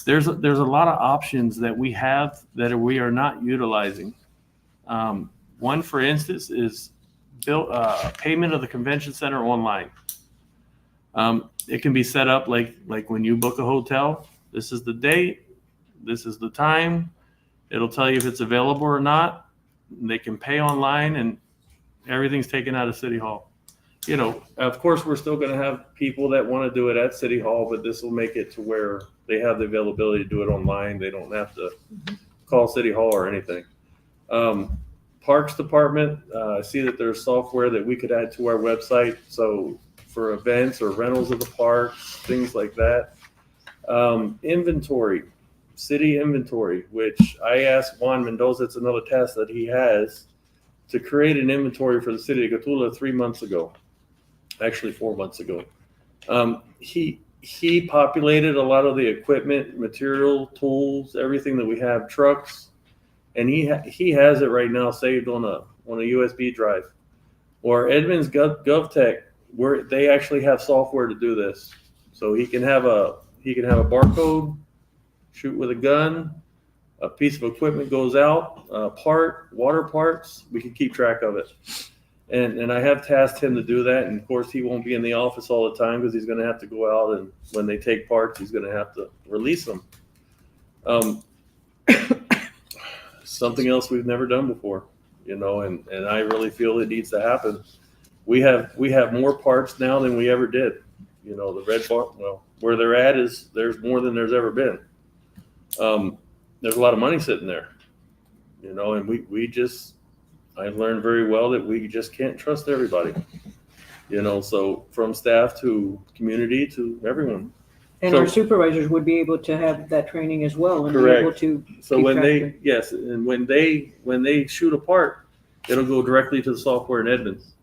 there's a lot of options that we have that we are not utilizing. One, for instance, is payment of the convention center online. It can be set up like when you book a hotel. This is the date, this is the time. It'll tell you if it's available or not. They can pay online, and everything's taken out of City Hall. You know, of course, we're still going to have people that want to do it at City Hall, but this will make it to where they have the availability to do it online. They don't have to call City Hall or anything. Parks Department, I see that there's software that we could add to our website. So for events or rentals of the parks, things like that. Inventory, city inventory, which I asked Juan Mendoza, it's another task that he has, to create an inventory for the city of Cotulla 3 months ago. Actually 4 months ago. He populated a lot of the equipment, material, tools, everything that we have, trucks, and he has it right now saved on a USB drive. Or Edmunds GovTech, where they actually have software to do this. So he can have a barcode, shoot with a gun, a piece of equipment goes out, water parts, we can keep track of it. And I have tasked him to do that. And of course, he won't be in the office all the time because he's going to have to go out, and when they take parts, he's going to have to release them. Something else we've never done before, you know, and I really feel it needs to happen. We have more parts now than we ever did. You know, the red bar, well, where they're at there's more than there's ever been. There's a lot of money sitting there, you know, and I've learned very well that we just can't trust everybody, you know, so from staff to community to everyone. And our supervisors would be able to have that training as well and be able to. So when they shoot a part, it'll go directly to the software in Edmunds.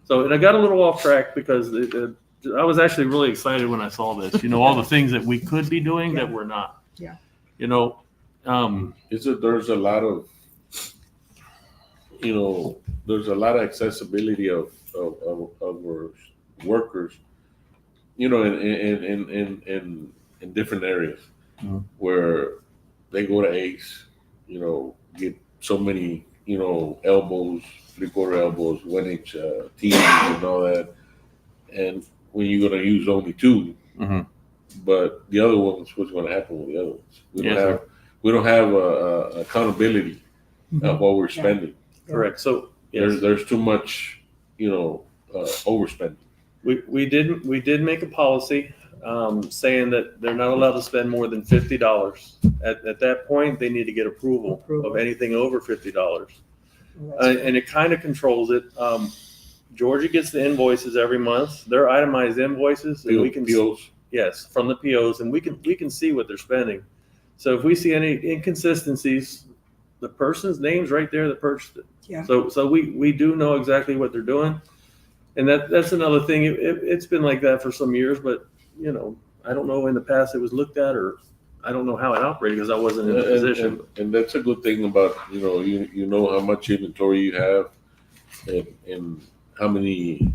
So, and I got a little off track because I was actually really excited when I saw this, you know, all the things that we could be doing that we're not. Yeah. You know, there's a lot of, you know, there's a lot of accessibility of our workers, you know, in different areas where they go to ACE, you know, get so many, you know, elbows, 3/4 elbows, 1 inch tees and all that. And when you're going to use only 2, but the other ones, what's going to happen with the other ones? We don't have accountability of what we're spending. Correct. So there's too much, you know, overspending. We did make a policy saying that they're not allowed to spend more than $50. At that point, they need to get approval of anything over $50. and it kind of controls it. Georgia gets the invoices every month. They're itemized invoices, and we can POs. yes, from the POs, and we can see what they're spending. So if we see any inconsistencies, the person's name's right there that purchased it. Yeah. So we do know exactly what they're doing, and that's another thing. It's been like that for some years, but you know, I don't know in the past it was looked at, or I don't know how it operated because I wasn't in the position. And that's a good thing about, you know how much inventory you have and how many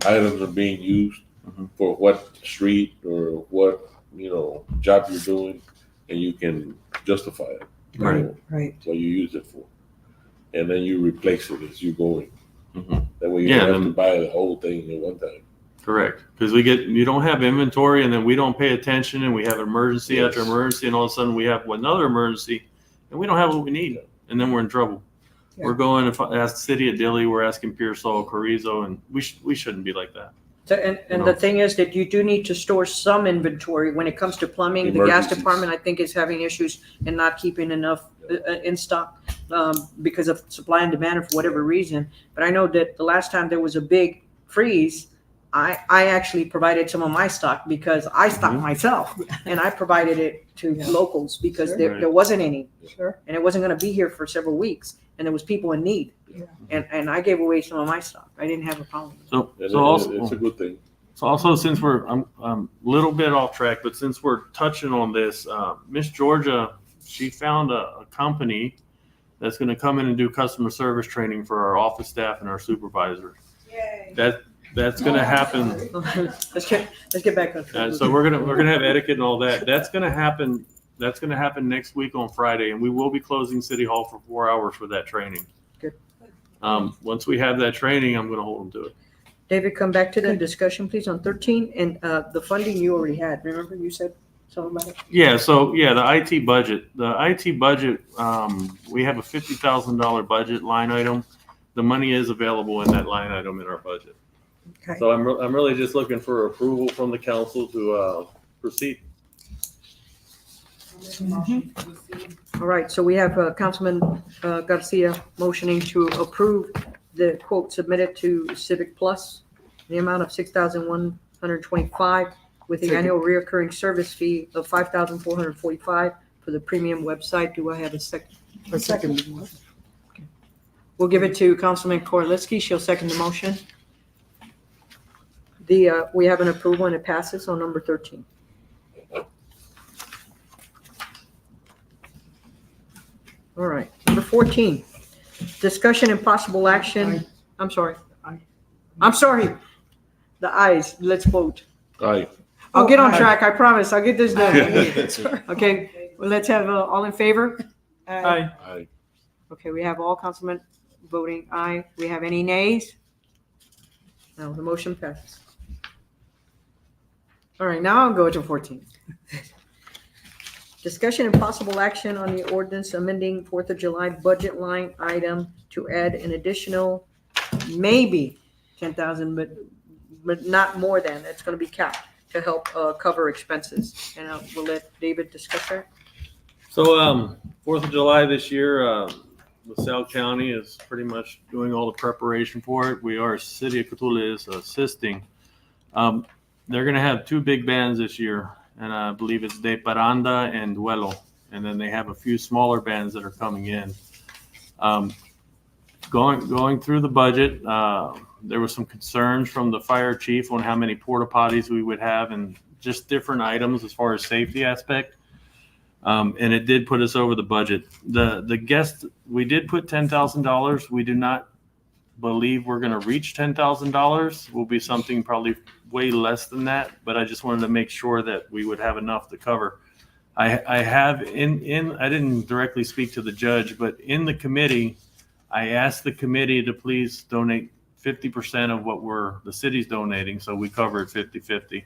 items are being used for what street or what, job you're doing, and you can justify it. Right. Right. What you use it for. And then you replace it as you go in. That way you Yeah, don't have then- to buy the whole thing at one time. Correct, because you don't have inventory, and then we don't pay attention, and we have emergency after Yes. emergency, and all of a sudden we have another emergency, and we don't have what we need, and then we're in trouble. Yeah. We're going to ask the city of Dilley, we're asking Pearsall, Carrizo, and we shouldn't be like that. So, and the thing is that you do need to store some inventory when it comes to plumbing. The gas Emergencies. department, I think, is having issues and not keeping enough in stock because of supply and demand or for whatever reason. But I know that the last time there was a big freeze, I actually provided some of my stock because I stocked myself, and I provided it to locals because Sure. there wasn't any, Sure. and it wasn't going to be here for several weeks, and there was people in need. Yeah. And I gave away some of my stock. I didn't have a problem. So And also. it's a good thing. So also, since I'm a little bit off track, but since we're touching on this, Miss Georgia, she found a company that's going to come in and do customer service training for our office staff and our supervisors. Yay. That's going to happen. Let's get back on. So we're gonna have etiquette and all that. That's going to happen. That's going to happen next week on Friday, and we will be closing City Hall for 4 hours for that training. Good. Once we have that training, I'm going to hold them to it. David, come back to the discussion, please, on 13, and the funding you already had. Remember you said something about it? Yeah, so the IT budget. The IT budget, we have a $50,000 budget line item. The money is available in that line item in our budget. Okay. So I'm really just looking for approval from the council to proceed. All right, so we have Councilman Garcia motioning to approve the quote submitted to Civic Plus, the amount of $6,125 with the annual reoccurring service fee of $5,445 for the premium website. Do I have a second? A second. We'll give it to Councilman Korlitsky. She'll second the motion. We have an approval and it passes on number 13. All right, number 14, discussion and possible action. I'm sorry. I'm sorry. The ayes, let's vote. Aye. I'll get on Aye. track, I promise. I'll get this done. Sorry. Okay, well, let's have all in favor? Aye. Aye. Okay, we have all councilmen voting aye. We have any nays? No, the motion passes. All right, now I'll go to 14. Discussion and possible action on the ordinance amending 4th of July budget line item to add an additional maybe 10,000, but not more than, it's going to be capped to help cover expenses. And we'll let David discuss that. So 4th of July this year, LaSalle County is pretty much doing all the preparation for it. City of Cotulla is assisting. They're going to have two big bands this year, and I believe it's De Paranda and Duelo. And then they have a few smaller bands that are coming in. Going through the budget, there was some concerns from the fire chief on how many porta potties we would have and just different items as far as safety aspect. And it did put us over the budget. The guest, we did put $10,000. We do not believe we're going to reach $10,000. Will be something probably way less than that, but I just wanted to make sure that we would have enough to cover. I have I didn't directly speak to the judge, but in the committee, I asked the committee to please donate 50% of what the city's donating, so we cover it 50-50.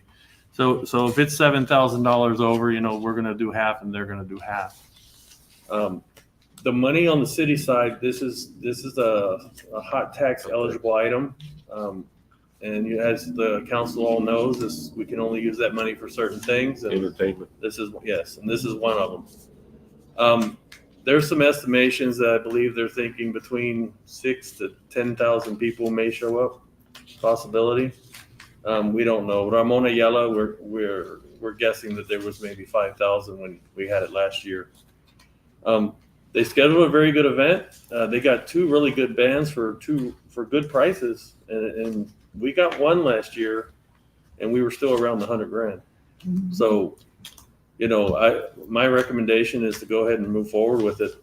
So if it's $7,000 over, we're going to do half and they're going to do half. The money on the city side, this is a hot tax eligible item. And as the council all knows, we can only use that money for certain things. And Entertainment. this is one of them. there's some estimations that I believe they're thinking between 6,000 to 10,000 people may show up. Possibility. We don't know. Ramon Ayala, we're guessing that there was maybe 5,000 when we had it last year. They scheduled a very good event. They got 2 really good bands for good prices, and we got one last year, and we were still around the $100,000. So, my recommendation is to go ahead and move forward with it.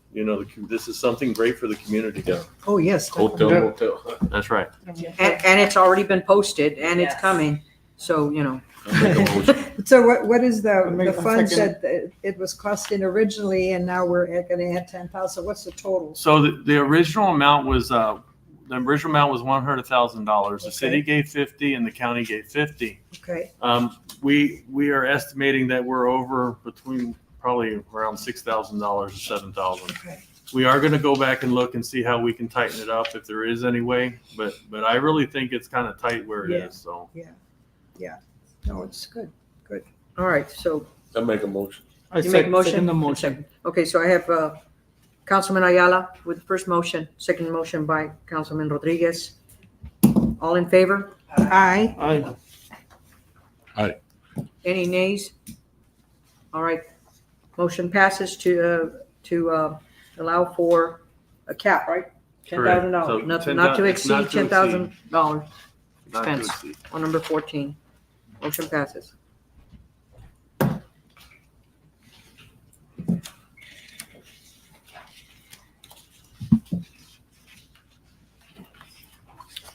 This is something great for the community. Yeah. Oh, yes. Hotel, motel. That's right. And it's already been posted and it's coming, so, I'll make a motion. So what is the Make a funds second. that it was costing originally, and now we're going to add 10,000? What's the total? So the original amount was $100,000. The city gave 50 and the county gave 50. Okay. We are estimating that we're over between probably around $6,000 to $7,000. Okay. We are going to go back and look and see how we can tighten it up if there is any way, but I really think it's kind of tight where it is. So No, it's good. all right, so I'll make a motion. I you make a motion? second the motion. Okay, so I have Councilman Ayala with the first motion, second motion by Councilman Rodriguez. All in favor? Aye. Aye. Any nays? All right, motion passes to allow for a cap, right? Correct. $10,000, So not to not exceed to $10,000 not to expense exceed. on number 14. Motion passes.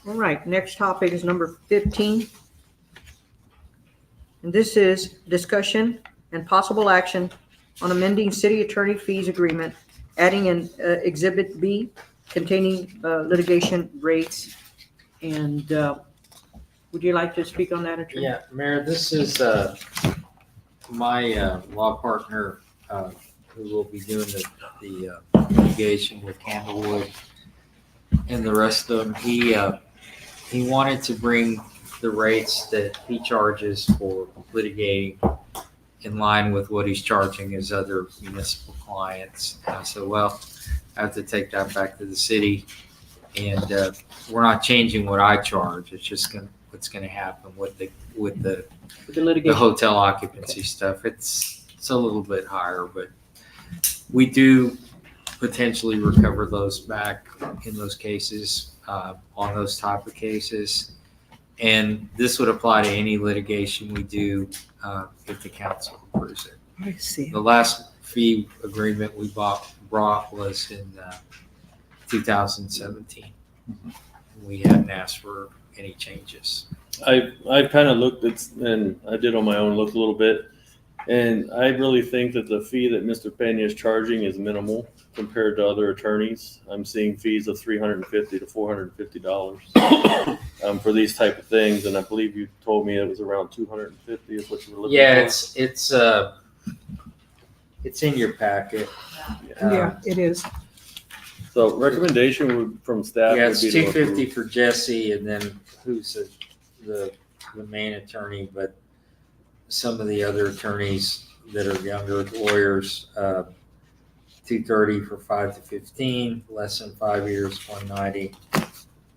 All right, next topic is number 15. And this is discussion and possible action on amending city attorney fees agreement, adding an Exhibit B containing litigation rates. And would you like to speak on that, Attorney? Yeah, Mayor, this is my law partner who will be doing the litigation with Candlewood and the rest of them. He wanted to bring the rates that he charges for litigating in line with what he's charging his other municipal clients. And I said, well, I have to take that back to the city. And we're not changing what I charge. It's just what's going to happen with the litigation, hotel occupancy stuff. It's a little bit higher, but we do potentially recover those back in those cases, on those type of cases. And this would apply to any litigation we do if the council approves it. I see. The last fee agreement we brought was in 2017. We hadn't asked for any changes. I kind of looked at, and I did on my own, looked a little bit, and I really think that the fee that Mr. Pena is charging is minimal compared to other attorneys. I'm seeing fees of $350 to $450 for these type of things, and I believe you told me it was around $250 is what you were looking Yeah, for. it's in your packet. Yeah, it is. So recommendation from staff Yeah, would it's be to approve. $250 for Jesse, and then who's the main attorney, but some of the other attorneys that are younger lawyers, $230 for 5 to 15, less than 5 years, $190,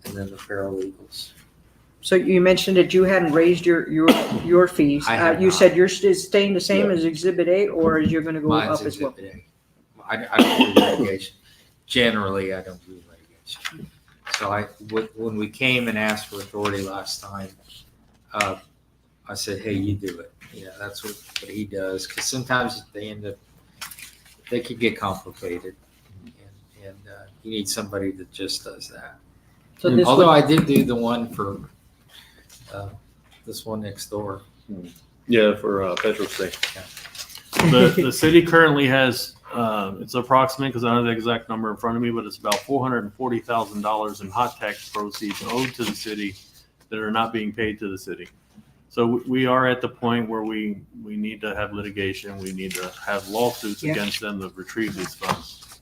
and then the paralegals. So you mentioned that you hadn't raised your fees. I have You not. said you're staying the same as Exhibit A, or is you're going to go Mine's up as well? Exhibit A. I don't do litigation. Generally, I don't do litigation. So when we came and asked for authority last time, I said, hey, you do it. Yeah, that's what he does. Because sometimes they could get complicated. And you need somebody that just does that. So this Although would- I did do the one for this one next door. Yeah, for Petro State. The city currently has, it's approximate because I don't have the exact number in front of me, but it's about $440,000 in hot tax proceeds owed to the city that are not being paid to the city. So we are at the point where we need to have litigation. We need to have lawsuits against them to retrieve these funds.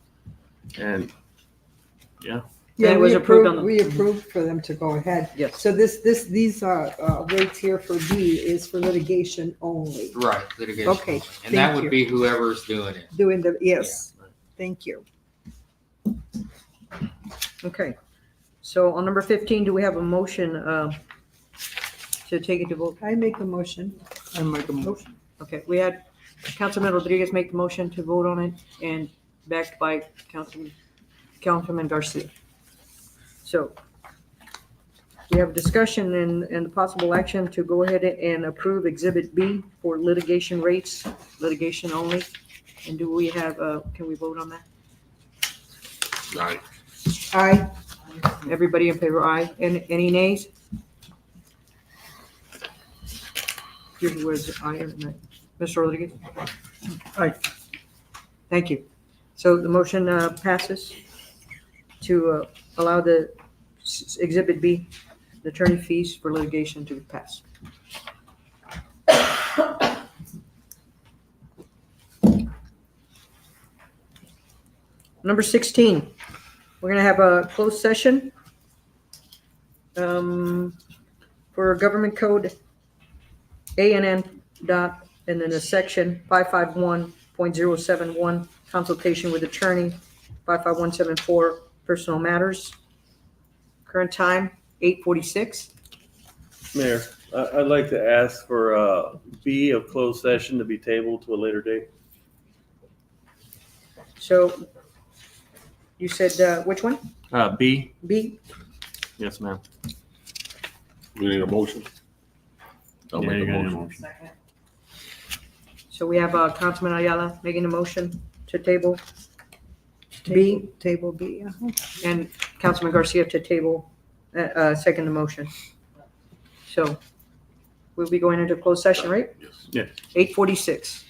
And yeah. Yeah, it was approved on the- we approved for them to go ahead. Yes. So these rates here for B is for litigation only. Right, litigation. Okay, And that thank would you. be whoever's doing it. Doing the, yes. Thank you. Okay. So on number 15, do we have a motion to take it to vote? I make a motion. I make a motion. Okay, we had Councilman Rodriguez make the motion to vote on it and backed by Councilman Garcia. So we have a discussion and the possible action to go ahead and approve Exhibit B for litigation rates, litigation only. And do we have, can we vote on that? Aye. Aye. Everybody in favor, aye. And any nays? Here's where it's aye or nay. Mr. Rodriguez? Aye. Thank you. So the motion passes to allow the Exhibit B, the attorney fees for litigation to pass. Number 16, we're going to have a closed session for Government Code ANN dot, and then a section 551.071, consultation with attorney, 55174, personal matters. Current time, 8:46. Mayor, I'd like to ask for B of closed session to be tabled to a later date. So you said, which one? B? B? Yes, ma'am. We need a motion. I'll Yeah, make a you're gonna need a motion. Second. So we have Councilman Ayala making a motion to table B, Table B. and Councilman Garcia to table, second the motion. So we'll be going into closed session, right? Yes. Yeah. 8:46.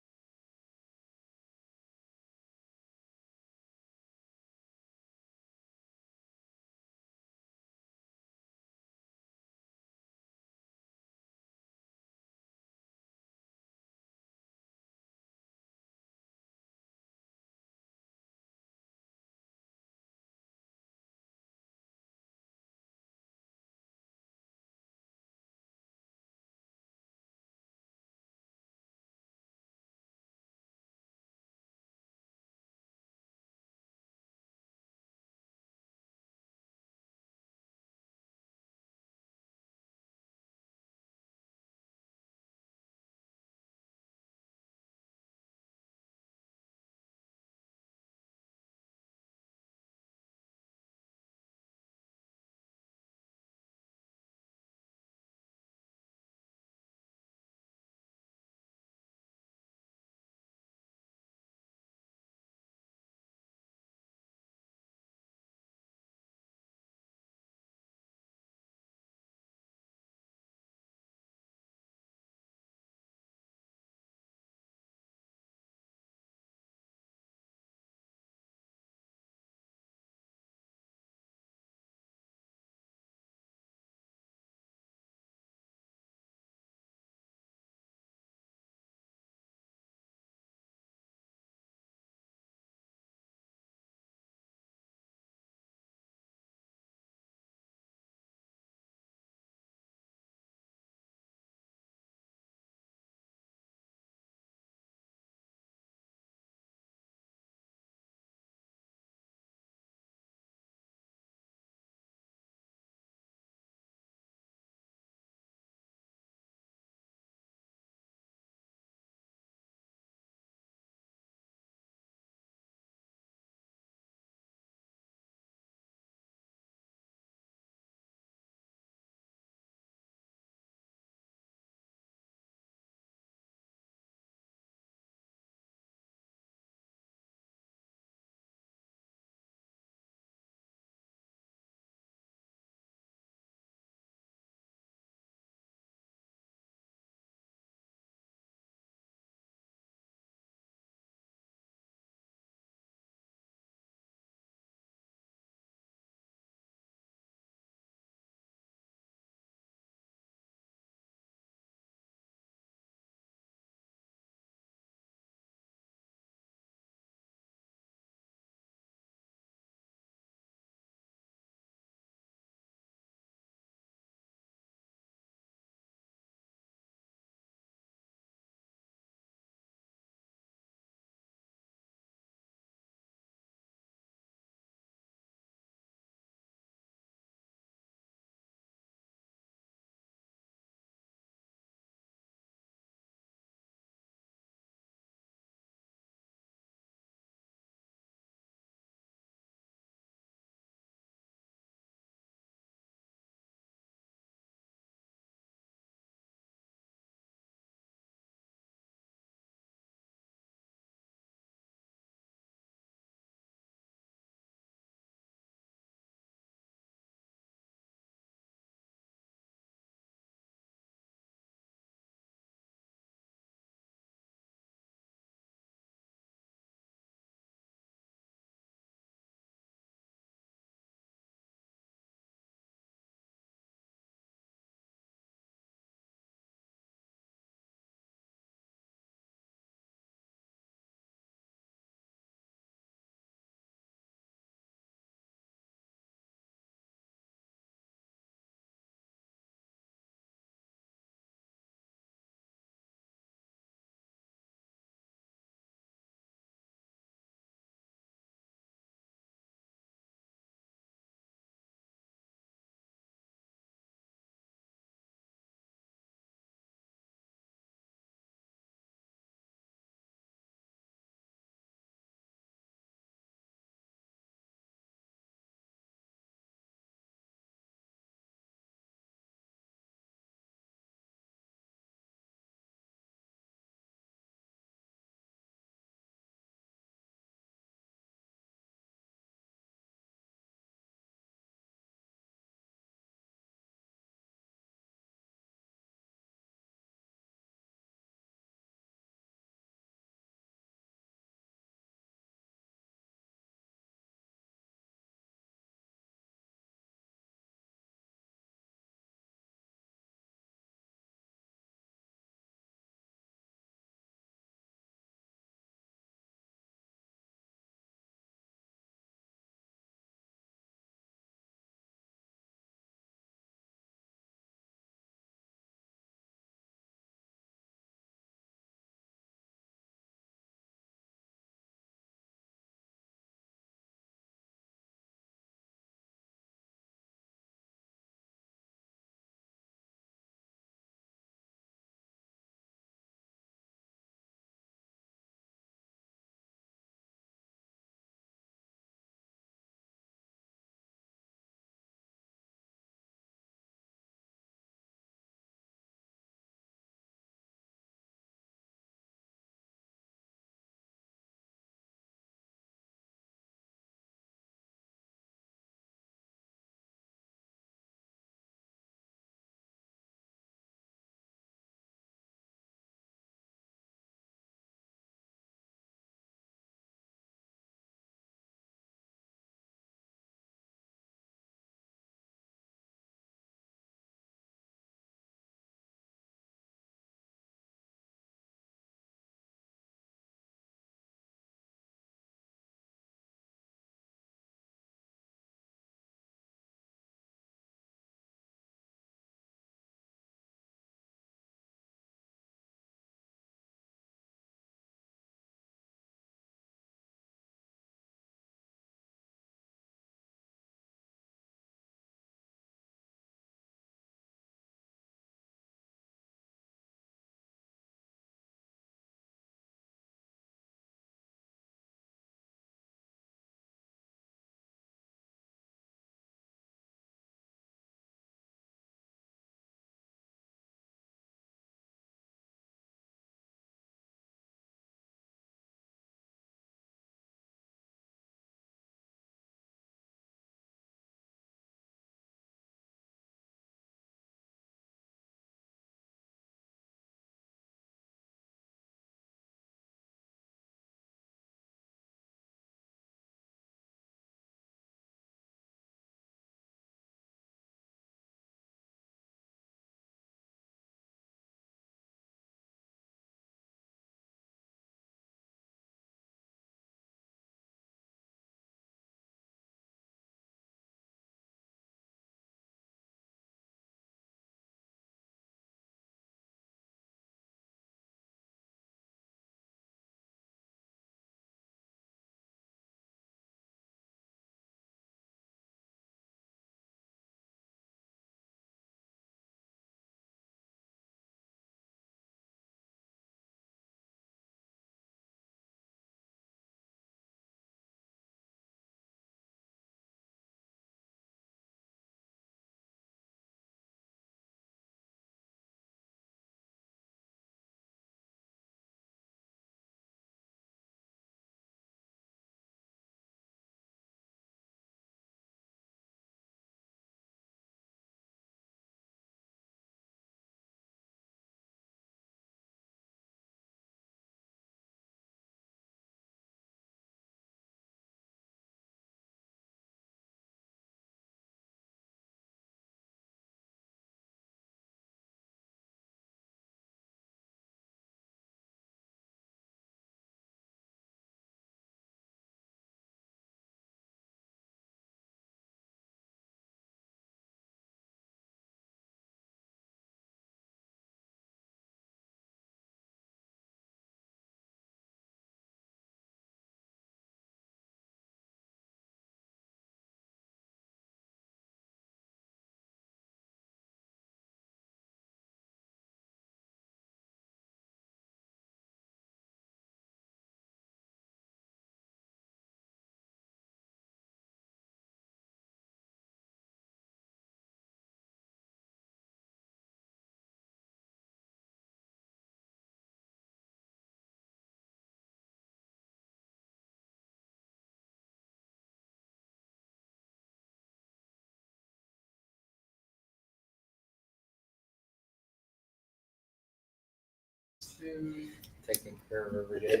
taken care of every day.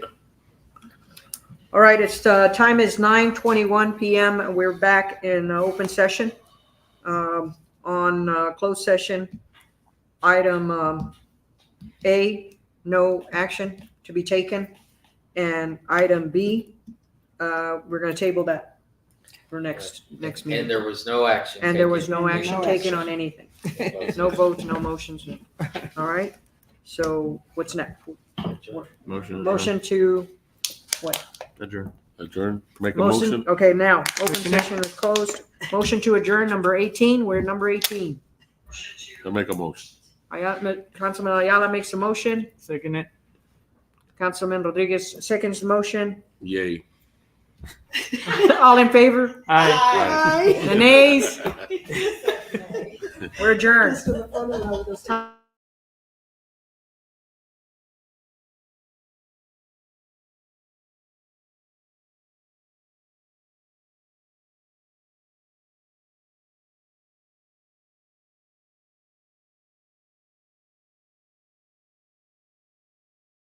All right, it's, time is 9:21 PM. We're back in open session. On closed session, item A, no action to be taken. And item B, we're gonna table that for next And meeting. there was no action. And there was taken. no action taken on anything. No votes, no motions. All right, so what's next? Motion. Motion to, what? Adjourn. Adjourn, make a motion. Okay, now, open session is closed. Motion to adjourn, number 18, we're at number 18. I make a motion. Councilman Ayala makes a motion. Second it. Councilman Rodriguez seconds the motion. Yay. All in favor? Aye. The nays? We're adjourned.